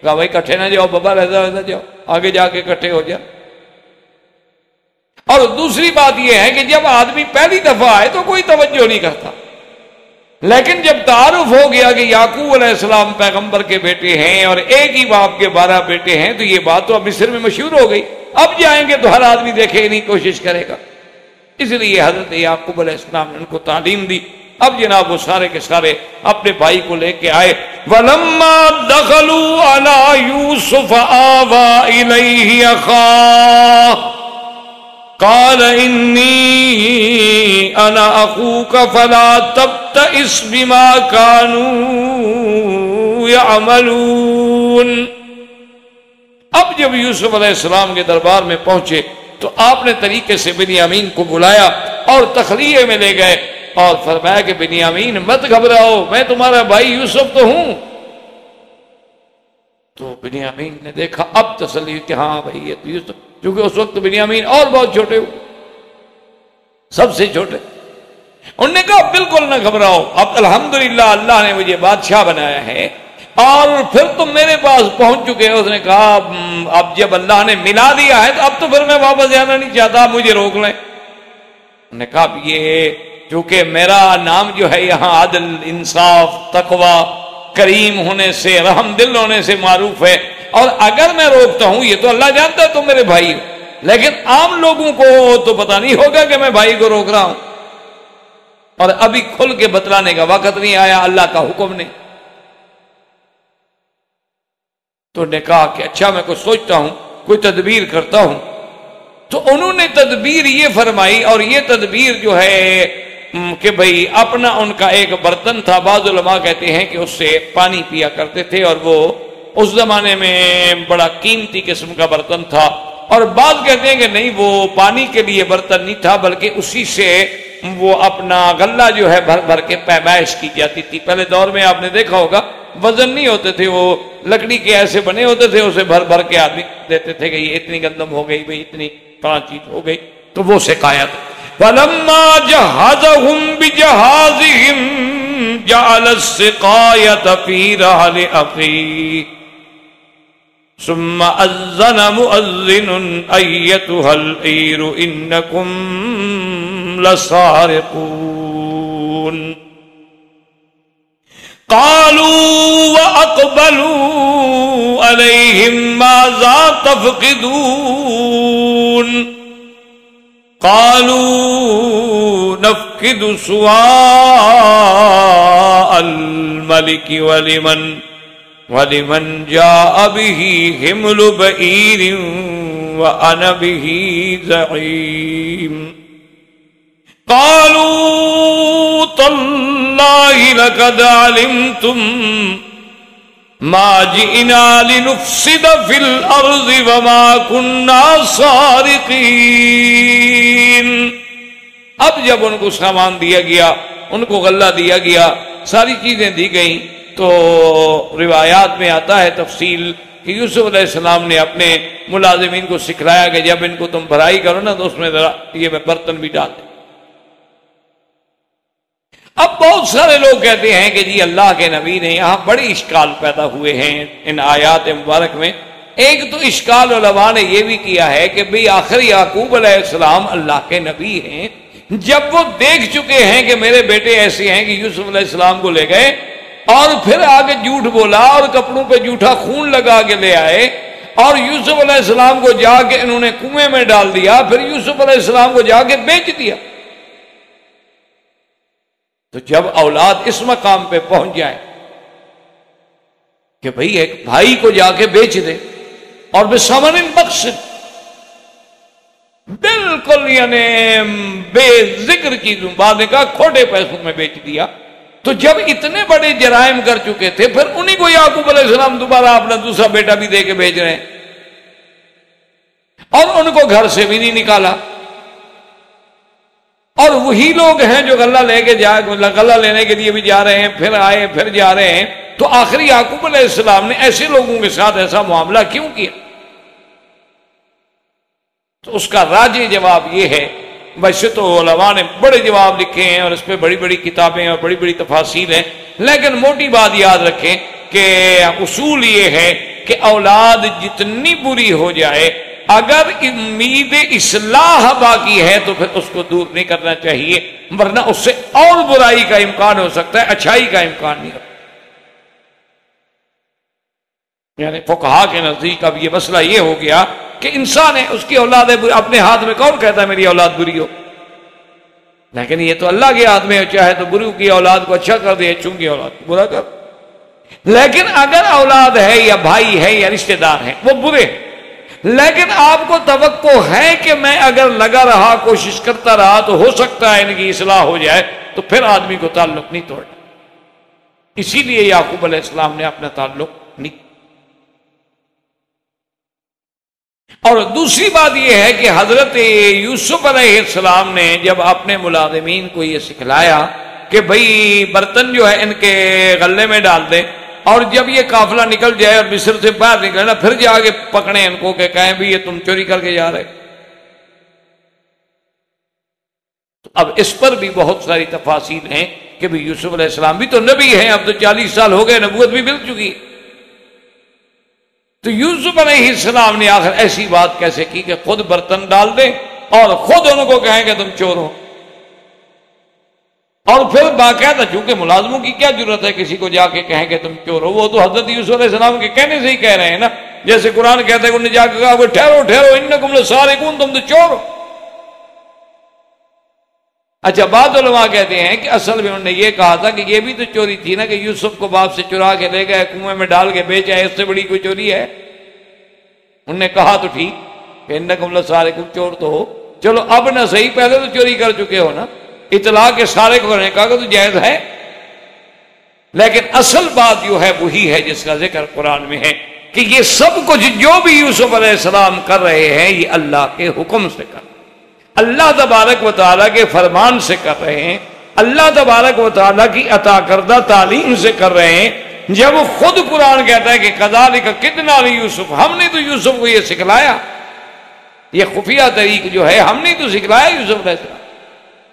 کہا بھائی کٹھے نہ جاؤ بابا، رہتا جاؤ، آگے جا کے کٹھے ہو جاؤ۔ اور دوسری بات یہ ہے کہ جب آدمی پہلی دفعہ آئے تو کوئی توجہ نہیں کرتا، لیکن جب تعارف ہو گیا کہ یعقوب علیہ السلام پیغمبر کے بیٹے ہیں اور ایک ہی باپ کے 12 بیٹے ہیں، تو یہ بات تو اب مصر میں مشہور ہو گئی، اب جائیں گے تو ہر آدمی دیکھے نہیں، کوشش کرے گا۔ اس لیے حضرت یعقوب علیہ السلام نے ان کو تعلیم دی۔ اب جناب وہ سارے کے سارے اپنے بھائی کو لے کے آئے۔ وَلَمَّا دَخَلُوا عَلَى يُوسُفَ آوَى إِلَيْهِ أَخَاهُ قال انی انا اخوک فلا تبتئس بما كانوا يعملون۔ اب جب یوسف علیہ السلام کے دربار میں پہنچے تو آپ نے طریقے سے بنیامین کو بلایا اور تخلیے میں لے گئے اور فرمایا کہ بنیامین مت گھبراؤ، میں تمہارا بھائی یوسف تو ہوں۔ تو بنیامین نے دیکھا اب تسلی کہ ہاں بھائی یہ تو یوسف، کیونکہ اس وقت بنیامین اور بہت چھوٹے ہوئے، سب سے چھوٹے۔ انہوں نے کہا بالکل نہ گھبراؤ، اب الحمدللہ اللہ نے مجھے بادشاہ بنایا ہے اور پھر تم میرے پاس پہنچ چکے ہو۔ اس نے کہا اب جب اللہ نے ملا دیا ہے تو اب تو پھر میں واپس جانا نہیں چاہتا، مجھے روک لیں۔ انہوں نے کہا یہ چونکہ میرا نام جو ہے یہاں عدل، انصاف، تقوی، کریم ہونے سے، رحم دل ہونے سے معروف ہے، اور اگر میں روکتا ہوں یہ تو اللہ جانتا ہے تم میرے بھائی ہو، لیکن عام لوگوں کو تو پتہ نہیں ہوگا کہ میں بھائی کو روک رہا ہوں، اور ابھی کھل کے بتلانے کا وقت نہیں آیا، اللہ کا حکم نہیں۔ تو نے کہا کہ اچھا میں کوئی سوچتا ہوں، کوئی تدبیر کرتا ہوں۔ تو انہوں نے تدبیر یہ فرمائی، اور یہ تدبیر جو ہے کہ بھئی اپنا ان کا ایک برتن تھا، بعض علماء کہتے ہیں کہ اس سے پانی پیا کرتے تھے، اور وہ اس زمانے میں بڑا قیمتی قسم کا برتن تھا، اور بعض کہتے ہیں کہ نہیں وہ پانی کے لیے برتن نہیں تھا بلکہ اسی سے وہ اپنا غلہ جو ہے بھر بھر کے پیمائش کی جاتی تھی۔ پہلے دور میں آپ نے دیکھا ہوگا وزن نہیں ہوتے تھے، وہ لکڑی کے ایسے بنے ہوتے تھے، اسے بھر بھر کے آدمی دیتے تھے کہ یہ اتنی گندم ہو گئی، بھئی اتنی فلاں چیز ہو گئی، تو وہ سکھایا تھا۔ فَلَمَّا جَهَّزَهُمْ بِجَهَازِهِمْ جَعَلَ السِّقَايَةَ فِي رَحْلِ أَخِيهِ ثُمَّ أَذَّنَ مُؤَذِّنٌ أَيَّتُهَا الْعِيرُ إِنَّكُمْ لَسَارِقُونَ قَالُوا وَأَقْبَلُوا عَلَيْهِمْ مَاذَا تَفْقِدُونَ قالوا نفقد سواء الملك ولمن جاء به حمل بعير وأنا به زعيم قالوا تالله لقد علمتم ما جئنا لنفسد في الأرض وما كنا سارقين۔ اب جب ان کو سامان دیا گیا، ان کو غلہ دیا گیا، ساری چیزیں دی گئیں، تو روایات میں آتا ہے تفصیل کہ یوسف علیہ السلام نے اپنے ملازمین کو سکھلایا کہ جب ان کو تم بھرائی کرو نا تو اس میں ذرا یہ برتن بھی ڈال دیں، اب بہت سارے لوگ کہتے ہیں کہ جی اللہ کے نبی نے یہاں بڑے اشکال پیدا ہوئے ہیں ان آیات مبارک میں۔ ایک تو اشکال علماء نے یہ بھی کیا ہے کہ بھئی آخر یعقوب علیہ السلام اللہ کے نبی ہیں، جب وہ دیکھ چکے ہیں کہ میرے بیٹے ایسے ہیں کہ یوسف علیہ السلام کو لے گئے اور پھر آگے جھوٹ بولا اور کپڑوں پہ جھوٹا خون لگا کے لے آئے اور یوسف علیہ السلام کو جا کے انہوں نے کنویں میں ڈال دیا، پھر یوسف علیہ السلام کو جا کے بیچ دیا، تو جب اولاد اس مقام پہ پہنچ جائے کہ بھئی ایک بھائی کو جا کے بیچ دے اور بثمن بخس، بالکل یعنی بے ذکر چیزوں، بعد نے کہا کھوٹے پیسوں میں بیچ دیا، تو جب اتنے بڑے جرائم کر چکے تھے پھر انہی کو یعقوب علیہ السلام دوبارہ اپنا دوسرا بیٹا بھی دے کے بھیج رہے ہیں اور ان کو گھر سے بھی نہیں نکالا، اور وہی لوگ ہیں جو غلہ لے کے غلہ لینے کے لیے بھی جا رہے ہیں، پھر آئے پھر جا رہے ہیں، تو آخری یعقوب علیہ السلام نے ایسے لوگوں کے ساتھ ایسا معاملہ کیوں کیا؟ تو اس کا راجح جواب یہ ہے، ویسے تو علماء نے بڑے جواب لکھے ہیں اور اس پہ بڑی بڑی کتابیں اور بڑی بڑی تفاصیل ہیں، لیکن موٹی بات یاد رکھیں کہ اصول یہ ہے کہ اولاد جتنی بری ہو جائے اگر امید اصلاح باقی ہے تو پھر اس کو دور نہیں کرنا چاہیے، ورنہ اس سے اور برائی کا امکان ہو سکتا ہے، اچھائی کا امکان نہیں ہوتا۔ یعنی فقہا کے نزدیک اب یہ مسئلہ یہ ہو گیا کہ انسان ہے، اس کی اولاد ہے، اپنے ہاتھ میں کون کہتا ہے میری اولاد بری ہو؟ لیکن یہ تو اللہ کے ہاتھ میں ہے، چاہے تو بری کی اولاد کو اچھا کر دے، اچھوں کی اولاد کو برا کر۔ لیکن اگر اولاد ہے یا بھائی ہے یا رشتہ دار ہیں وہ برے، لیکن آپ کو توقع ہے کہ میں اگر لگا رہا کوشش کرتا رہا تو ہو سکتا ہے ان کی اصلاح ہو جائے، تو پھر آدمی کو تعلق نہیں توڑنا۔ اسی لیے یعقوب علیہ السلام نے اپنا تعلق نہیں۔ اور دوسری بات یہ ہے کہ حضرت یوسف علیہ السلام نے جب اپنے ملازمین کو یہ سکھلایا کہ بھئی برتن جو ہے ان کے غلے میں ڈال دیں، اور جب یہ قافلہ نکل جائے اور مصر سے باہر نکلے نا، پھر جا کے پکڑیں ان کو کہ کہیں بھی یہ تم چوری کر کے جا رہے۔ تو اب اس پر بھی بہت ساری تفاصیل ہیں کہ بھی یوسف علیہ السلام بھی تو نبی ہیں، اب تو 40 سال ہو گئے، نبوت بھی مل چکی ہے، تو یوسف علیہ السلام نے آخر ایسی بات کیسے کی کہ خود برتن ڈال دیں اور خود ان کو کہیں کہ تم چور ہو؟ اور پھر باقاعدہ، چونکہ ملازموں کی کیا ضرورت ہے کسی کو جا کے کہیں کہ تم چور ہو، وہ تو حضرت یوسف علیہ السلام کے کہنے سے ہی کہہ رہے ہیں نا، جیسے قرآن کہتا ہے کہ انہیں جا کے کہا ٹھہرو ٹھہرو انکم لسارقون، تم تو چور ہو۔ اچھا، بعض علماء کہتے ہیں کہ اصل میں انہوں نے یہ کہا تھا کہ یہ بھی تو چوری تھی نا کہ یوسف کو باپ سے چرا کے لے گئے، کنویں میں ڈال کے بیچا ہے، اس سے بڑی کوئی چوری ہے؟ انہوں نے کہا تو ٹھیک کہ انکم لسارقون، چور تو ہو، چلو اب نہ صحیح، پہلے تو چوری کر چکے ہو نا، اطلاع کے سارے کو کرنے کا تو جائز ہے، لیکن اصل بات جو ہے وہی ہے جس کا ذکر قرآن میں ہے کہ یہ سب کچھ جو بھی یوسف علیہ السلام کر رہے ہیں یہ اللہ کے حکم سے کر رہے ہیں، اللہ تبارک و تعالیٰ کے فرمان سے کر رہے ہیں، اللہ تبارک و تعالیٰ کی عطا کردہ تعلیم سے کر رہے ہیں۔ جب خود قرآن کہتا ہے کہ کذالک کدنا لیوسف، ہم نے تو یوسف کو یہ سکھلایا، یہ خفیہ طریق جو ہے ہم نے تو سکھلایا یوسف علیہ السلام۔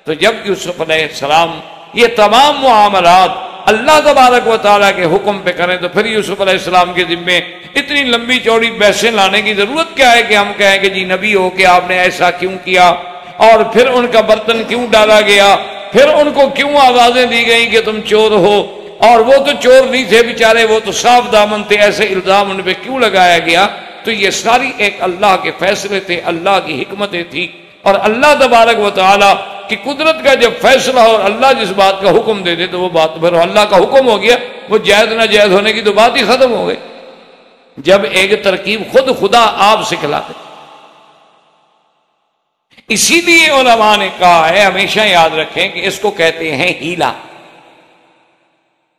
تو جب یوسف علیہ السلام یہ تمام معاملات اللہ تبارک و تعالیٰ کے حکم پہ کریں تو پھر یوسف علیہ السلام کے ذمے اتنی لمبی چوڑی بحثیں لانے کی ضرورت کیا ہے کہ ہم کہیں کہ جی نبی ہو کہ آپ نے ایسا کیوں کیا، اور پھر ان کا برتن کیوں ڈالا گیا، پھر ان کو کیوں آوازیں دی گئیں کہ تم چور ہو، اور وہ تو چور نہیں تھے بیچارے، وہ تو صاف دامن تھے، ایسے الزام ان پہ کیوں لگایا گیا؟ تو یہ ساری ایک اللہ کے فیصلے تھے، اللہ کی حکمتیں تھی، اور اللہ تبارک و تعالیٰ کی قدرت کا جب فیصلہ اور اللہ جس بات کا حکم دے دے تو وہ بات پھر اللہ کا حکم ہو گیا، وہ جائز نہ جائز ہونے کی تو بات ہی ختم ہو گئی۔ جب ایک ترکیب خود خدا آپ سکھلاتے، اسی لیے علماء نے کہا ہے، ہمیشہ یاد رکھیں کہ اس کو کہتے ہیں ہیلا،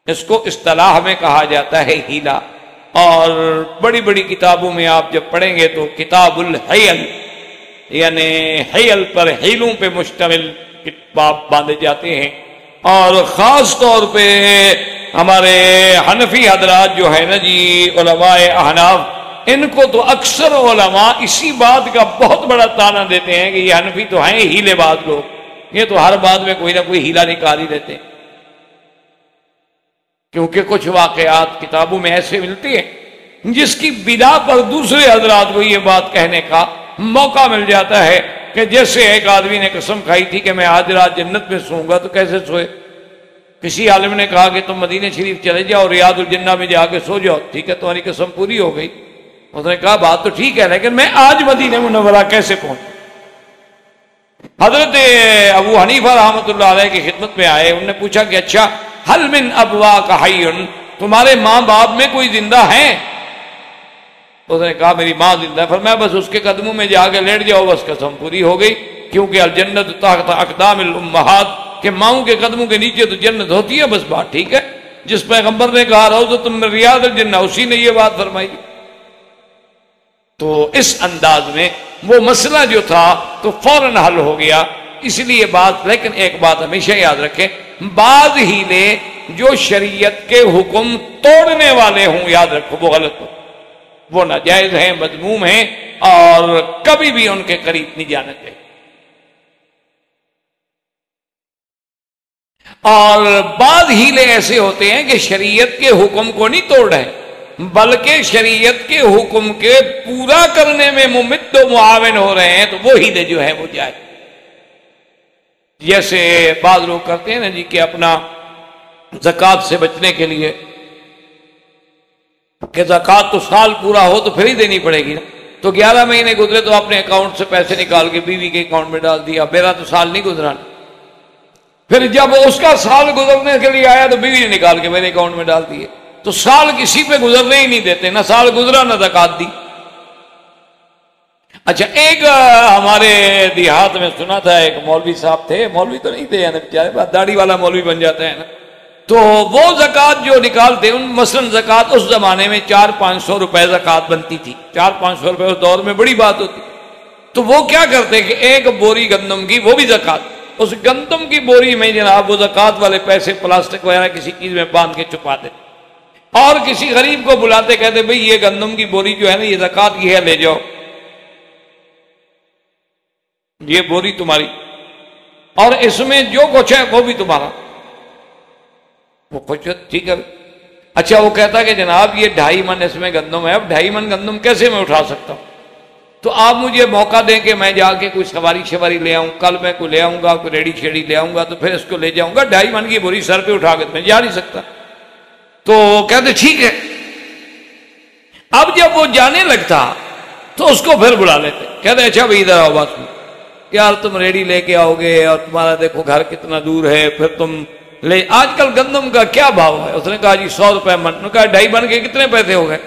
اس کو اصطلاح میں کہا جاتا ہے ہیلا، اور بڑی بڑی کتابوں میں آپ جب پڑھیں گے تو کتاب الحیل، یعنی حیل پر، حیلوں پہ مشتمل باب باندھے جاتے ہیں، اور خاص طور پہ ہمارے حنفی حضرات جو ہے نا جی علماء احناف، ان کو تو اکثر علماء اسی بات کا بہت بڑا تانا دیتے ہیں کہ یہ حنفی تو ہیں ہیلے باز لوگ، یہ تو ہر بات میں کوئی نہ کوئی ہیلا نکال ہی دیتے ہیں۔ کیونکہ کچھ واقعات کتابوں میں ایسے ملتے ہیں جس کی بنا پر دوسرے حضرات کو یہ بات کہنے کا موقع مل جاتا ہے کہ جیسے ایک آدمی نے قسم کھائی تھی کہ میں آج رات جنت میں سوؤں گا، تو کیسے سوئے؟ کسی عالم نے کہا کہ تم مدینہ شریف چلے جاؤ اور ریاض الجنہ میں جا کے سو جاؤ، ٹھیک ہے تمہاری قسم پوری ہو گئی۔ اس نے کہا بات تو ٹھیک ہے، لیکن میں آج مدینہ منورہ کیسے پہنچوں؟ حضرت ابو حنیفہ رحمۃ اللہ علیہ کی خدمت میں آئے، انہوں نے پوچھا کہ اچھا حل من ابواک حی، تمہارے ماں باپ میں کوئی زندہ ہے؟ اس نے کہا میری ماں زندہ ہے۔ فرمایا بس اس کے قدموں میں جا کے لیٹ جاؤ، بس قسم پوری ہو گئی، کیونکہ الجنت تحت اقدام الامہات، کہ ماؤں کے قدموں کے نیچے تو جنت ہوتی ہے، بس بات ٹھیک ہے۔ جس پیغمبر نے کہا روضۃ من ریاض الجنہ، اسی نے یہ بات فرمائی۔ تو اس انداز میں وہ مسئلہ جو تھا تو فوراً حل ہو گیا۔ اس لیے بات، لیکن ایک بات ہمیشہ یاد رکھیں، بعض ہیلے جو شریعت کے حکم توڑنے والے ہوں، یاد رکھو وہ غلط ہو، وہ ناجائز ہیں، مذموم ہیں، اور کبھی بھی ان کے قریب نہیں جانا چاہیے۔ اور بعض ہیلے ایسے ہوتے ہیں کہ شریعت کے حکم کو نہیں توڑ رہے بلکہ شریعت کے حکم کے پورا کرنے میں ممد و معاون ہو رہے ہیں، تو وہ ہیلے جو ہیں وہ جائے۔ جیسے بعض لوگ کرتے ہیں نا جی کہ اپنا زکوٰۃ سے بچنے کے لیے کہ زکوٰۃ تو سال پورا ہو تو پھر ہی دینی پڑے گی نا، تو 11 مہینے گزرے تو اپنے اکاؤنٹ سے پیسے نکال کے بیوی کے اکاؤنٹ میں ڈال دیا، میرا تو سال نہیں گزرا۔ پھر جب اس کا سال گزرنے کے لیے آیا تو بیوی نے نکال کے میرے اکاؤنٹ میں ڈال دیے، تو سال کسی پہ گزرنے ہی نہیں دیتے، نہ سال گزرا نہ زکوٰۃ دی۔ اچھا ایک ہمارے دیہات میں سنا تھا، ایک مولوی صاحب تھے، مولوی تو نہیں تھے یعنی بیچارے، داڑھی والا مولوی بن جاتا ہے نا، تو وہ زکوٰۃ جو نکالتے ان مثلاً زکوٰۃ اس زمانے میں 400-500 روپے زکوٰۃ بنتی تھی، 400-500 روپے اس دور میں بڑی بات ہوتی، تو وہ کیا کرتے کہ ایک بوری گندم کی، وہ بھی زکوٰۃ، اس گندم کی بوری میں جناب وہ زکوٰۃ والے پیسے پلاسٹک وغیرہ کسی چیز میں باندھ کے چھپا دیتے، اور کسی غریب کو بلاتے کہتے بھئی یہ گندم کی بوری جو ہے نا یہ زکوٰۃ کی ہے، لے جاؤ، یہ بوری تمہاری، اور اس میں جو کچھ ہے وہ بھی تمہارا۔ وہ کچھ ٹھیک ہے، اچھا وہ کہتا کہ جناب یہ 2.5 من اس میں گندم ہے، اب 2.5 من گندم کیسے میں اٹھا سکتا ہوں؟ تو آپ مجھے موقع دیں کہ میں جا کے کوئی سواری لے آؤں، کل میں کوئی لے آؤں گا، کوئی ریڑھی شیڑھی لے آؤں گا، تو پھر اس کو لے جاؤں گا، 2.5 من کی بوری سر پہ اٹھا کے میں جا نہیں سکتا۔ تو کہتے ٹھیک ہے۔ اب جب وہ جانے لگتا تو اس کو پھر بلا لیتے، کہتے اچھا بھائی ادھر آؤ، بات سنو یار، تم ریڑھی لے کے آؤ گے اور تمہارا دیکھو گھر کتنا دور ہے، پھر تم لے، آج کل گندم کا کیا بھاؤ ہے؟ اس نے کہا جی 100 روپے من۔ نے کہا 2.5 من کے کتنے پیسے ہو گئے؟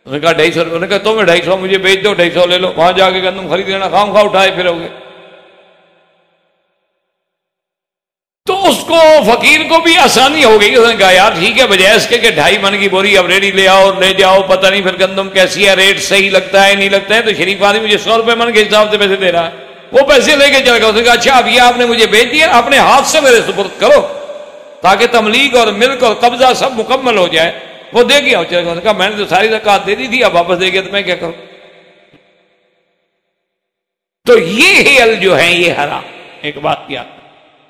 اس نے کہا 250 روپے۔ نے کہا تمہیں 250 مجھے بیچ دو، 250 لے لو، وہاں جا کے گندم خرید لینا، خام خواہ اٹھائے پھر ہو گئے۔ تو اس کو فقیر کو بھی آسانی ہو گئی، اس نے کہا یار ٹھیک ہے، بجائے اس کے کہ 2.5 من کی بوری اب ریڑھی لے آؤ لے جاؤ، پتہ نہیں پھر گندم کیسی ہے، ریٹ صحیح لگتا ہے نہیں لگتا ہے، تو شریف آدمی مجھے 100 روپے من کے حساب سے پیسے دے رہا ہے، وہ پیسے لے کے چل گیا۔ اس نے کہا اچھا اب یہ آپ نے مجھے بیچ دیا، اپنے ہاتھ سے میرے سپرد کرو تاکہ تملیغ اور ملک اور قبضہ سب مکمل ہو جائے۔ وہ دے گیا، چل گیا۔ اس نے کہا میں نے تو ساری زکوٰۃ دے دی تھی، اب واپس دے گیا تو میں کیا کروں؟ تو یہ ہیل جو ہے یہ حرام۔ ایک بات کیا،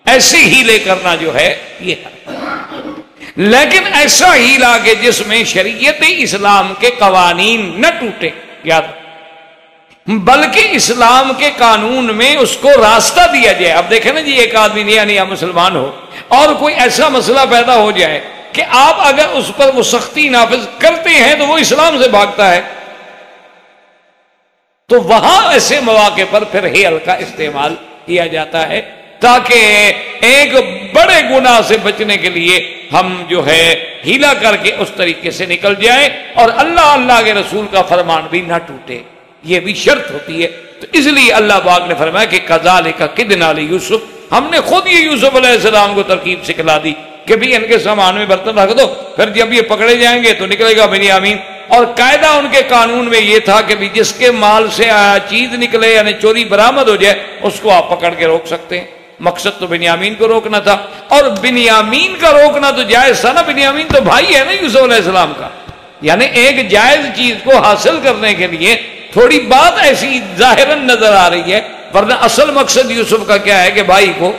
ایسے ہیلے کرنا جو ہے یہ حرام، لیکن ایسا ہیلا کہ جس میں شریعت اسلام کے قوانین نہ ٹوٹے، یاد بلکہ اسلام کے قانون میں اس کو راستہ دیا جائے۔ اب دیکھیں نا جی، ایک آدمی نیا نیا مسلمان ہو اور کوئی ایسا مسئلہ پیدا ہو جائے کہ آپ اگر اس پر وہ سختی نافذ کرتے ہیں تو وہ اسلام سے بھاگتا ہے، تو وہاں ایسے مواقع پر پھر ہیل کا استعمال کیا جاتا ہے تاکہ ایک بڑے گناہ سے بچنے کے لیے ہم جو ہے ہیلا کر کے اس طریقے سے نکل جائیں اور اللہ کے رسول کا فرمان بھی نہ ٹوٹے، یہ بھی شرط ہوتی ہے۔ تو اس لیے اللہ پاک نے فرمایا کہ کذالک کدنا لیوسف، ہم نے خود یہ یوسف علیہ السلام کو ترکیب سکھلا دی کہ بھی ان کے سامان میں برتن رکھ دو، پھر جب یہ پکڑے جائیں گے تو نکلے گا بنیامین۔ اور قاعدہ ان کے قانون میں یہ تھا کہ بھی جس کے مال سے چیز نکلے یعنی چوری برآمد ہو جائے اس کو آپ پکڑ کے روک سکتے ہیں۔ مقصد تو بنیامین کو روکنا تھا، اور بنیامین کا روکنا تو جائز تھا نا، بنیامین تو بھائی ہے نا یوسف علیہ السلام کا، یعنی ایک جائز چیز کو حاصل کرنے کے لیے تھوڑی بات ایسی ظاہراً نظر آ رہی ہے، ورنہ اصل مقصد یوسف کا کیا ہے کہ بھائی کو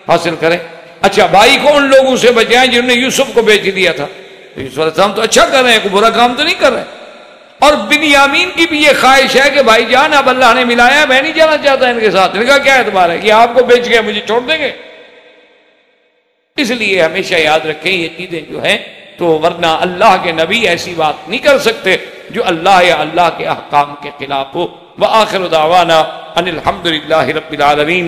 حاصل کرے۔ اچھا بھائی کو ان لوگوں سے بچائیں جنہوں نے یوسف کو بیچ دیا تھا. تو یوسف علیہ السلام تو اچھا کر رہے ہیں، کوئی برا کام تو نہیں کر رہے. اور بنیامین کی بھی یہ خواہش ہے کہ بھائی جان اب اللہ نے ملایا، میں نہیں جانا چاہتا ان کے ساتھ. ان کا کیا اعتبار ہے کہ آپ کو بیچ گئے مجھے چھوڑ دیں گے؟ اس لیے ہمیشہ یاد رکھیں یہ چیزیں جو ہیں، تو ورنہ اللہ کے نبی ایسی بات نہیں کر سکتے جو اللہ یا اللہ کے احکام کے خلاف ہو. وآخر دعوانا ان الحمد للہ رب العالمین.